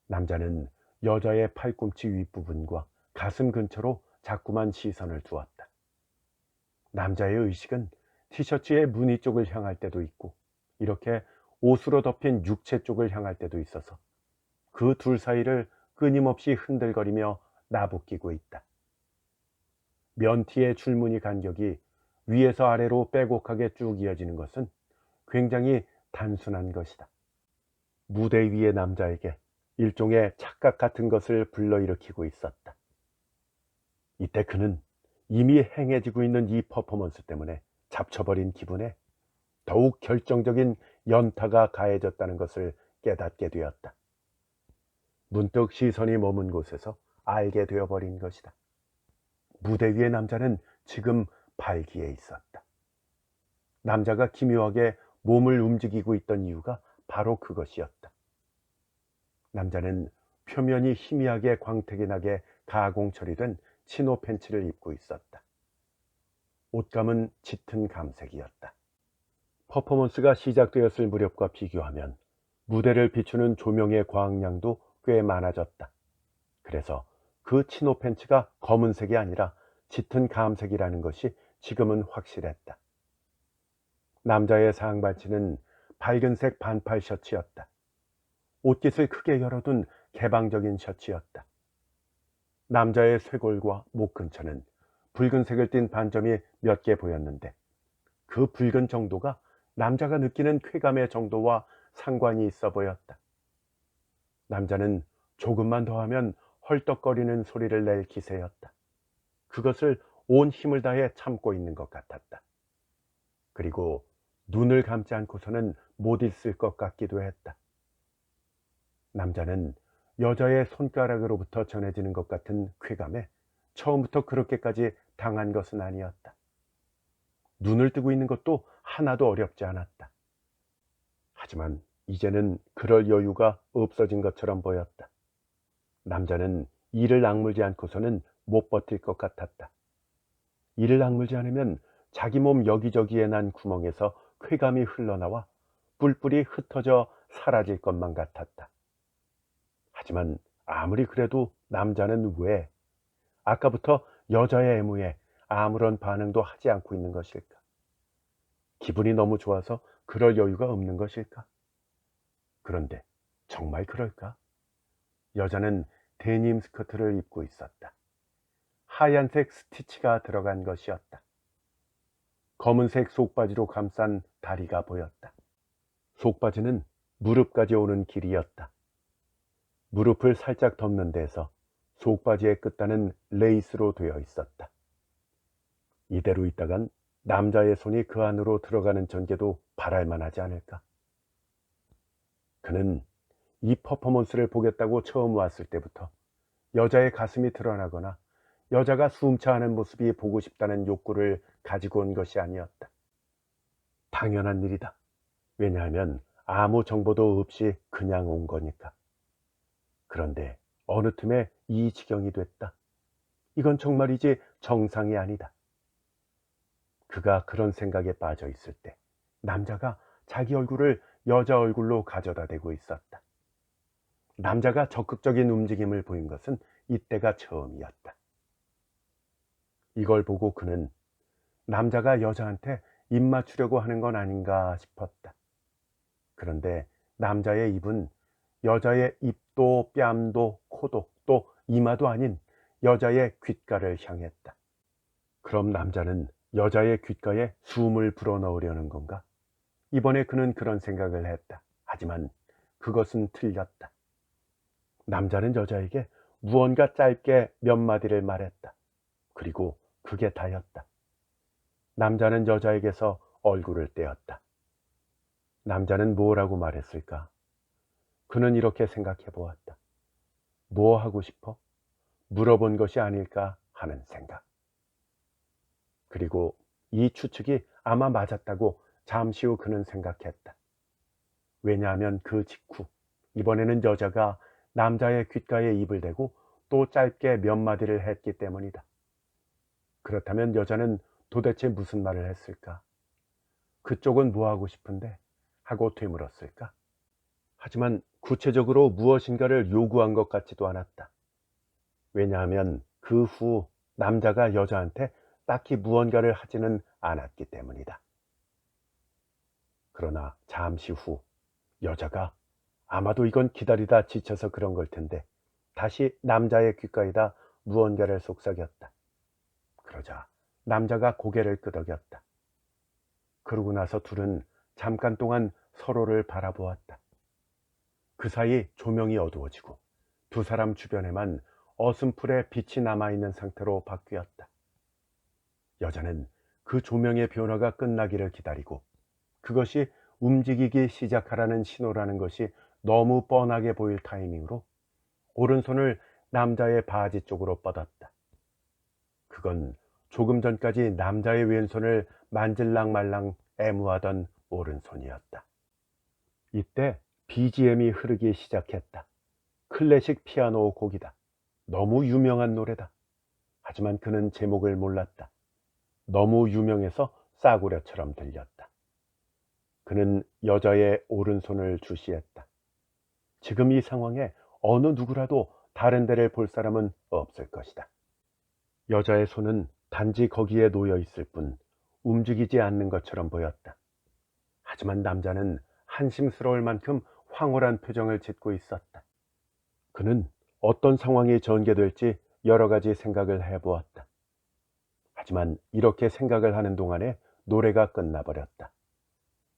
남자는 여자의 팔꿈치 윗부분과 가슴 근처로 자꾸만 시선을 두었다. 남자의 의식은 티셔츠의 무늬 쪽을 향할 때도 있고 이렇게 옷으로 덮인 육체 쪽을 향할 때도 있어서 그 둘 사이를 끊임없이 흔들거리며 나부끼고 있다. 면티의 줄무늬 간격이 위에서 아래로 빼곡하게 쭉 이어지는 것은 굉장히 단순한 것이다. 무대 위의 남자에게 일종의 착각 같은 것을 불러일으키고 있었다. 이때 그는 이미 행해지고 있는 이 퍼포먼스 때문에 잡쳐버린 기분에 더욱 결정적인 연타가 가해졌다는 것을 깨닫게 되었다. 문득 시선이 머문 곳에서 알게 되어버린 것이다. 무대 위의 남자는 지금 발기에 있었다. 남자가 기묘하게 몸을 움직이고 있던 이유가 바로 그것이었다. 남자는 표면이 희미하게 광택이 나게 가공 처리된 치노 팬츠를 입고 있었다. 옷감은 짙은 감색이었다. 퍼포먼스가 시작되었을 무렵과 비교하면 무대를 비추는 조명의 광량도 꽤 많아졌다. 그래서 그 치노 팬츠가 검은색이 아니라 짙은 감색이라는 것이 지금은 확실했다. 남자의 상반신은 밝은색 반팔 셔츠였다. 옷깃을 크게 열어둔 개방적인 셔츠였다. 남자의 쇄골과 목 근처는 붉은색을 띤 반점이 몇 개 보였는데 그 붉은 정도가 남자가 느끼는 쾌감의 정도와 상관이 있어 보였다. 남자는 조금만 더 하면 헐떡거리는 소리를 낼 기세였다. 그것을 온 힘을 다해 참고 있는 것 같았다. 그리고 눈을 감지 않고서는 못 있을 것 같기도 했다. 남자는 여자의 손가락으로부터 전해지는 것 같은 쾌감에 처음부터 그렇게까지 당한 것은 아니었다. 눈을 뜨고 있는 것도 하나도 어렵지 않았다. 하지만 이제는 그럴 여유가 없어진 것처럼 보였다. 남자는 이를 악물지 않고서는 못 버틸 것 같았다. 이를 악물지 않으면 자기 몸 여기저기에 난 구멍에서 쾌감이 흘러나와 뿔뿔이 흩어져 사라질 것만 같았다. 하지만 아무리 그래도 남자는 왜 아까부터 여자의 애무에 아무런 반응도 하지 않고 있는 것일까? 기분이 너무 좋아서 그럴 여유가 없는 것일까? 그런데 정말 그럴까? 여자는 데님 스커트를 입고 있었다. 하얀색 스티치가 들어간 것이었다. 검은색 속바지로 감싼 다리가 보였다. 속바지는 무릎까지 오는 길이었다. 무릎을 살짝 덮는 데서 속바지의 끝단은 레이스로 되어 있었다. 이대로 있다간 남자의 손이 그 안으로 들어가는 전개도 바랄만하지 않을까? 그는 이 퍼포먼스를 보겠다고 처음 왔을 때부터 여자의 가슴이 드러나거나 여자가 숨차하는 모습이 보고 싶다는 욕구를 가지고 온 것이 아니었다. 당연한 일이다. 왜냐하면 아무 정보도 없이 그냥 온 거니까. 그런데 어느 틈에 이 지경이 됐다. 이건 정말이지 정상이 아니다. 그가 그런 생각에 빠져 있을 때 남자가 자기 얼굴을 여자 얼굴로 가져다 대고 있었다. 남자가 적극적인 움직임을 보인 것은 이때가 처음이었다. 이걸 보고 그는 남자가 여자한테 입 맞추려고 하는 건 아닌가 싶었다. 그런데 남자의 입은 여자의 입도 뺨도 코도 또 이마도 아닌 여자의 귓가를 향했다. 그럼 남자는 여자의 귓가에 숨을 불어넣으려는 건가? 이번에 그는 그런 생각을 했다. 하지만 그것은 틀렸다. 남자는 여자에게 무언가 짧게 몇 마디를 말했다. 그리고 그게 다였다. 남자는 여자에게서 얼굴을 떼었다. 남자는 뭐라고 말했을까? 그는 이렇게 생각해 보았다. 뭐 하고 싶어? 물어본 것이 아닐까 하는 생각. 그리고 이 추측이 아마 맞았다고 잠시 후 그는 생각했다. 왜냐하면 그 직후 이번에는 여자가 남자의 귓가에 입을 대고 또 짧게 몇 마디를 했기 때문이다. 그렇다면 여자는 도대체 무슨 말을 했을까? 그쪽은 뭐 하고 싶은데? 하고 되물었을까? 하지만 구체적으로 무엇인가를 요구한 것 같지도 않았다. 왜냐하면 그 후 남자가 여자한테 딱히 무언가를 하지는 않았기 때문이다. 그러나 잠시 후 여자가 아마도 이건 기다리다 지쳐서 그런 걸 텐데 다시 남자의 귓가에다 무언가를 속삭였다. 그러자 남자가 고개를 끄덕였다. 그러고 나서 둘은 잠깐 동안 서로를 바라보았다. 그 사이 조명이 어두워지고 두 사람 주변에만 어슴풀에 빛이 남아있는 상태로 바뀌었다. 여자는 그 조명의 변화가 끝나기를 기다리고 그것이 움직이기 시작하라는 신호라는 것이 너무 뻔하게 보일 타이밍으로 오른손을 남자의 바지 쪽으로 뻗었다. 그건 조금 전까지 남자의 왼손을 만질랑 말랑 애무하던 오른손이었다. 이때 BGM이 흐르기 시작했다. 클래식 피아노 곡이다. 너무 유명한 노래다. 하지만 그는 제목을 몰랐다. 너무 유명해서 싸구려처럼 들렸다. 그는 여자의 오른손을 주시했다. 지금 이 상황에 어느 누구라도 다른 데를 볼 사람은 없을 것이다. 여자의 손은 단지 거기에 놓여 있을 뿐 움직이지 않는 것처럼 보였다. 하지만 남자는 한심스러울 만큼 황홀한 표정을 짓고 있었다. 그는 어떤 상황이 전개될지 여러 가지 생각을 해보았다. 하지만 이렇게 생각을 하는 동안에 노래가 끝나버렸다.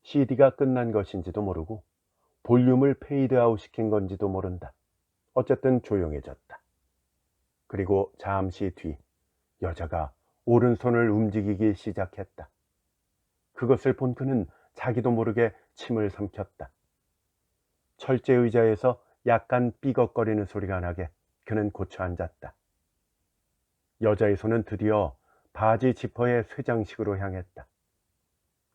CD가 끝난 것인지도 모르고 볼륨을 페이드아웃 시킨 건지도 모른다. 어쨌든 조용해졌다. 그리고 잠시 뒤 여자가 오른손을 움직이기 시작했다. 그것을 본 그는 자기도 모르게 침을 삼켰다. 철제 의자에서 약간 삐걱거리는 소리가 나게 그는 고쳐 앉았다. 여자의 손은 드디어 바지 지퍼의 쇠장식으로 향했다.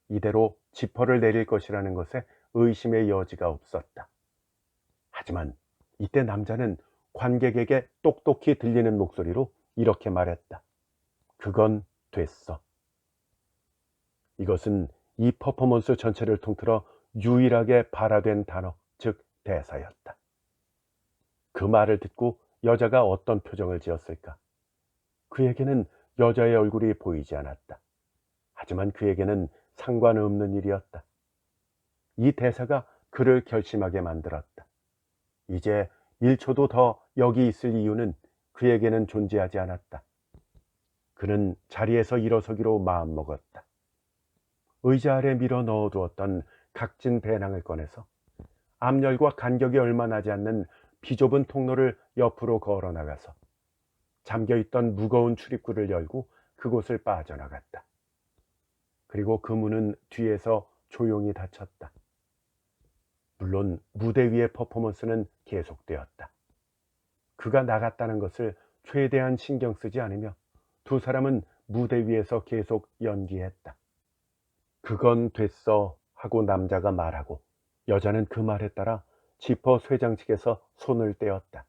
이대로 지퍼를 내릴 것이라는 것에 의심의 여지가 없었다. 하지만 이때 남자는 관객에게 똑똑히 들리는 목소리로 이렇게 말했다. 그건 됐어. 이것은 이 퍼포먼스 전체를 통틀어 유일하게 발화된 단어, 즉 대사였다. 그 말을 듣고 여자가 어떤 표정을 지었을까? 그에게는 여자의 얼굴이 보이지 않았다. 하지만 그에게는 상관없는 일이었다. 이 대사가 그를 결심하게 만들었다. 이제 1초도 더 여기 있을 이유는 그에게는 존재하지 않았다. 그는 자리에서 일어서기로 마음먹었다. 의자 아래 밀어 넣어두었던 각진 배낭을 꺼내서 앞열과 간격이 얼마 나지 않는 비좁은 통로를 옆으로 걸어 나가서 잠겨있던 무거운 출입구를 열고 그곳을 빠져나갔다. 그리고 그 문은 뒤에서 조용히 닫혔다. 물론 무대 위의 퍼포먼스는 계속되었다. 그가 나갔다는 것을 최대한 신경 쓰지 않으며 두 사람은 무대 위에서 계속 연기했다. 그건 됐어 하고 남자가 말하고 여자는 그 말에 따라 지퍼 쇠장식에서 손을 떼었다.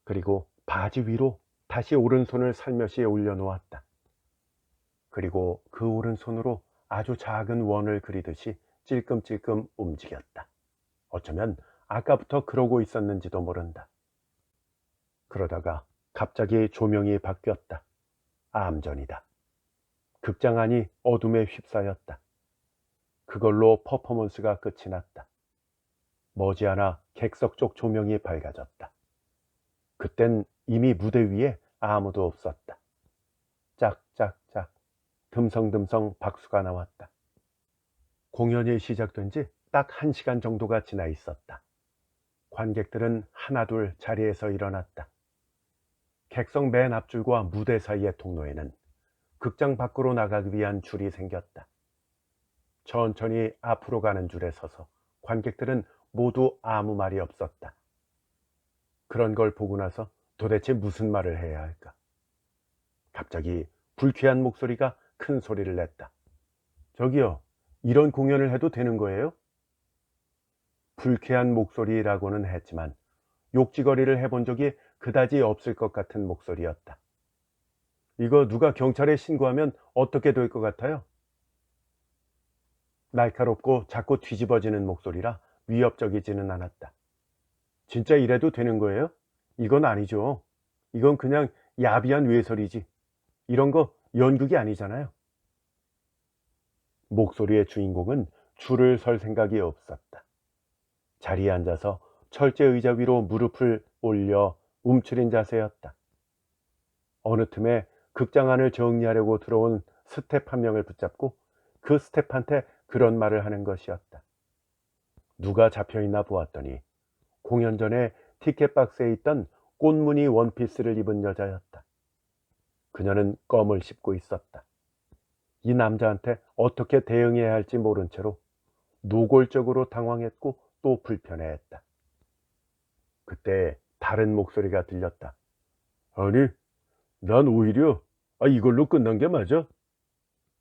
그리고 바지 위로 다시 오른손을 살며시 올려놓았다. 그리고 그 오른손으로 아주 작은 원을 그리듯이 찔끔찔끔 움직였다. 어쩌면 아까부터 그러고 있었는지도 모른다. 그러다가 갑자기 조명이 바뀌었다. 암전이다. 극장 안이 어둠에 휩싸였다. 그걸로 퍼포먼스가 끝이 났다. 머지않아 객석 쪽 조명이 밝아졌다. 그땐 이미 무대 위에 아무도 없었다. 짝짝짝 듬성듬성 박수가 나왔다. 공연이 시작된 지 딱 1시간 정도가 지나 있었다. 관객들은 하나둘 자리에서 일어났다. 객석 맨 앞줄과 무대 사이의 통로에는 극장 밖으로 나가기 위한 줄이 생겼다. 천천히 앞으로 가는 줄에 서서 관객들은 모두 아무 말이 없었다. 그런 걸 보고 나서 도대체 무슨 말을 해야 할까? 갑자기 불쾌한 목소리가 큰 소리를 냈다. 저기요, 이런 공연을 해도 되는 거예요? 불쾌한 목소리라고는 했지만 욕지거리를 해본 적이 그다지 없을 것 같은 목소리였다. 이거 누가 경찰에 신고하면 어떻게 될 것 같아요? 날카롭고 자꾸 뒤집어지는 목소리라 위협적이지는 않았다. 진짜 이래도 되는 거예요? 이건 아니죠. 이건 그냥 야비한 외설이지. 이런 거 연극이 아니잖아요. 목소리의 주인공은 줄을 설 생각이 없었다. 자리에 앉아서 철제 의자 위로 무릎을 올려 움츠린 자세였다. 어느 틈에 극장 안을 정리하려고 들어온 스텝 한 명을 붙잡고 그 스텝한테 그런 말을 하는 것이었다. 누가 잡혀있나 보았더니 공연 전에 티켓 박스에 있던 꽃무늬 원피스를 입은 여자였다. 그녀는 껌을 씹고 있었다. 이 남자한테 어떻게 대응해야 할지 모른 채로 노골적으로 당황했고 또 불편해했다. 그때 다른 목소리가 들렸다. 아니, 난 오히려 이걸로 끝난 게 맞아?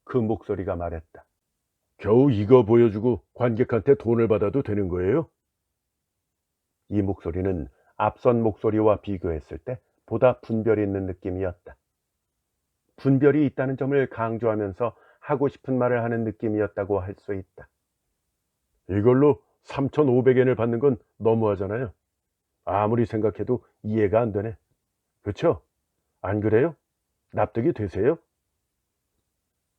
그 목소리가 말했다. 겨우 이거 보여주고 관객한테 돈을 받아도 되는 거예요? 이 목소리는 앞선 목소리와 비교했을 때 보다 분별이 있는 느낌이었다. 분별이 있다는 점을 강조하면서 하고 싶은 말을 하는 느낌이었다고 할 수 있다. 이걸로 3,500엔을 받는 건 너무하잖아요. 아무리 생각해도 이해가 안 되네. 그쵸? 안 그래요? 납득이 되세요?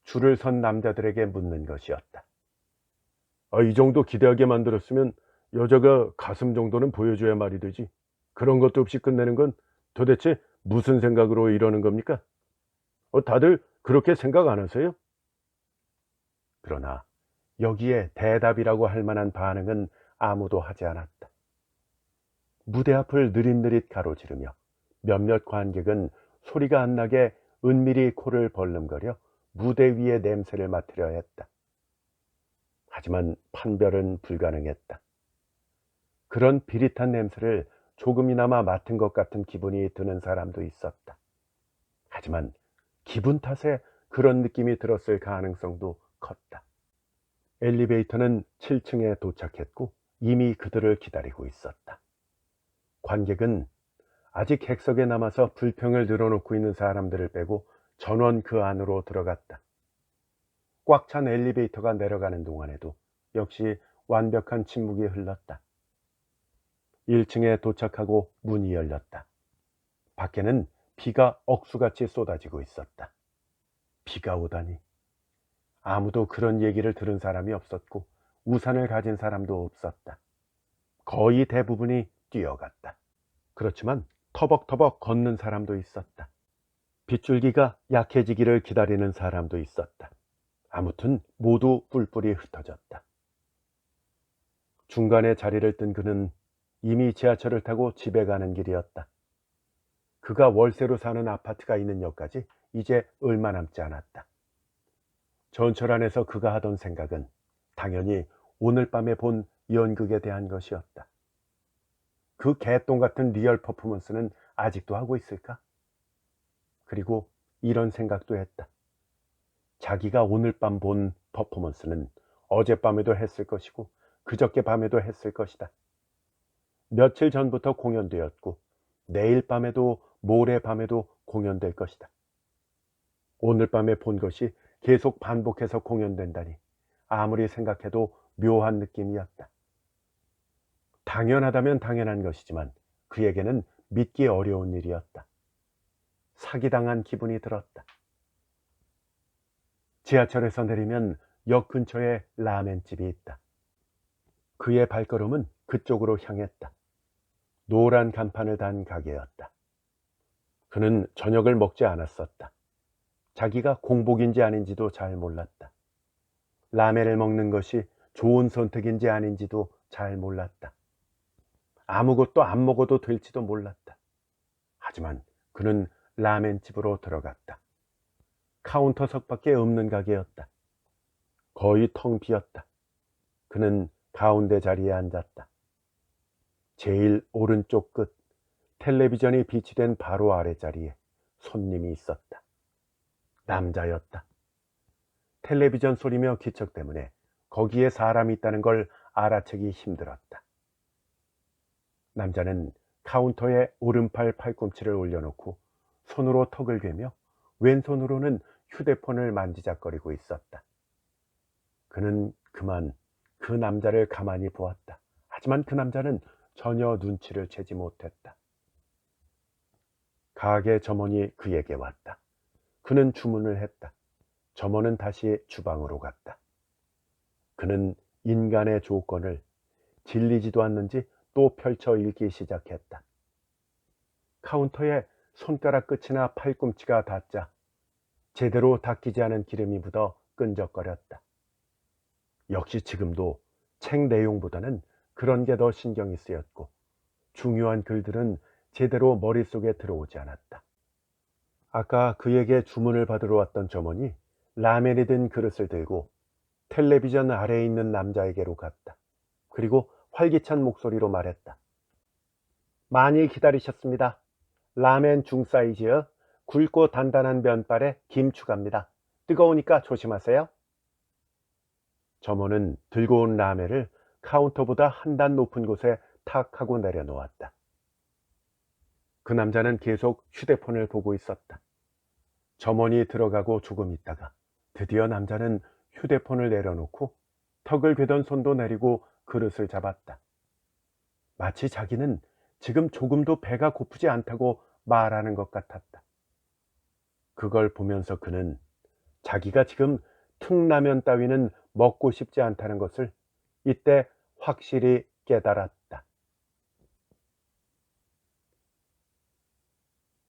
줄을 선 남자들에게 묻는 것이었다. 이 정도 기대하게 만들었으면 여자가 가슴 정도는 보여줘야 말이 되지. 그런 것도 없이 끝내는 건 도대체 무슨 생각으로 이러는 겁니까? 다들 그렇게 생각 안 하세요? 그러나 여기에 대답이라고 할 만한 반응은 아무도 하지 않았다. 무대 앞을 느릿느릿 가로지르며 몇몇 관객은 소리가 안 나게 은밀히 코를 벌름거려 무대 위의 냄새를 맡으려 했다. 하지만 판별은 불가능했다. 그런 비릿한 냄새를 조금이나마 맡은 것 같은 기분이 드는 사람도 있었다. 하지만 기분 탓에 그런 느낌이 들었을 가능성도 컸다. 엘리베이터는 7층에 도착했고 이미 그들을 기다리고 있었다. 관객은 아직 객석에 남아서 불평을 늘어놓고 있는 사람들을 빼고 전원 그 안으로 들어갔다. 꽉 찬 엘리베이터가 내려가는 동안에도 역시 완벽한 침묵이 흘렀다. 1층에 도착하고 문이 열렸다. 밖에는 비가 억수같이 쏟아지고 있었다. 비가 오다니. 아무도 그런 얘기를 들은 사람이 없었고 우산을 가진 사람도 없었다. 거의 대부분이 뛰어갔다. 그렇지만 터벅터벅 걷는 사람도 있었다. 빗줄기가 약해지기를 기다리는 사람도 있었다. 아무튼 모두 뿔뿔이 흩어졌다. 중간에 자리를 뜬 그는 이미 지하철을 타고 집에 가는 길이었다. 그가 월세로 사는 아파트가 있는 역까지 이제 얼마 남지 않았다. 전철 안에서 그가 하던 생각은 당연히 오늘 밤에 본 연극에 대한 것이었다. 그 개똥 같은 리얼 퍼포먼스는 아직도 하고 있을까? 그리고 이런 생각도 했다. 자기가 오늘 밤 본 퍼포먼스는 어젯밤에도 했을 것이고 그저께 밤에도 했을 것이다. 며칠 전부터 공연되었고 내일 밤에도 모레 밤에도 공연될 것이다. 오늘 밤에 본 것이 계속 반복해서 공연된다니 아무리 생각해도 묘한 느낌이었다. 당연하다면 당연한 것이지만 그에게는 믿기 어려운 일이었다. 사기당한 기분이 들었다. 지하철에서 내리면 역 근처에 라멘집이 있다. 그의 발걸음은 그쪽으로 향했다. 노란 간판을 단 가게였다. 그는 저녁을 먹지 않았었다. 자기가 공복인지 아닌지도 잘 몰랐다. 라멘을 먹는 것이 좋은 선택인지 아닌지도 잘 몰랐다. 아무것도 안 먹어도 될지도 몰랐다. 하지만 그는 라멘집으로 들어갔다. 카운터석밖에 없는 가게였다. 거의 텅 비었다. 그는 가운데 자리에 앉았다. 제일 오른쪽 끝 텔레비전이 비치된 바로 아래 자리에 손님이 있었다. 남자였다. 텔레비전 소리며 기척 때문에 거기에 사람이 있다는 걸 알아채기 힘들었다. 남자는 카운터에 오른팔 팔꿈치를 올려놓고 손으로 턱을 괴며 왼손으로는 휴대폰을 만지작거리고 있었다. 그는 그만 그 남자를 가만히 보았다. 하지만 그 남자는 전혀 눈치를 채지 못했다. 가게 점원이 그에게 왔다. 그는 주문을 했다. 점원은 다시 주방으로 갔다. 그는 인간의 조건을 질리지도 않는지 또 펼쳐 읽기 시작했다. 카운터에 손가락 끝이나 팔꿈치가 닿자 제대로 닦이지 않은 기름이 묻어 끈적거렸다. 역시 지금도 책 내용보다는 그런 게 더 신경이 쓰였고 중요한 글들은 제대로 머릿속에 들어오지 않았다. 아까 그에게 주문을 받으러 왔던 점원이 라멘이 든 그릇을 들고 텔레비전 아래에 있는 남자에게로 갔다. 그리고 활기찬 목소리로 말했다. 많이 기다리셨습니다. 라멘 중사이즈요. 굵고 단단한 면발에 김 추가입니다. 뜨거우니까 조심하세요. 점원은 들고 온 라멘을 카운터보다 한 단 높은 곳에 탁 하고 내려놓았다. 그 남자는 계속 휴대폰을 보고 있었다. 점원이 들어가고 조금 있다가 드디어 남자는 휴대폰을 내려놓고 턱을 괴던 손도 내리고 그릇을 잡았다. 마치 자기는 지금 조금도 배가 고프지 않다고 말하는 것 같았다. 그걸 보면서 그는 자기가 지금 툭라면 따위는 먹고 싶지 않다는 것을 이때 확실히 깨달았다.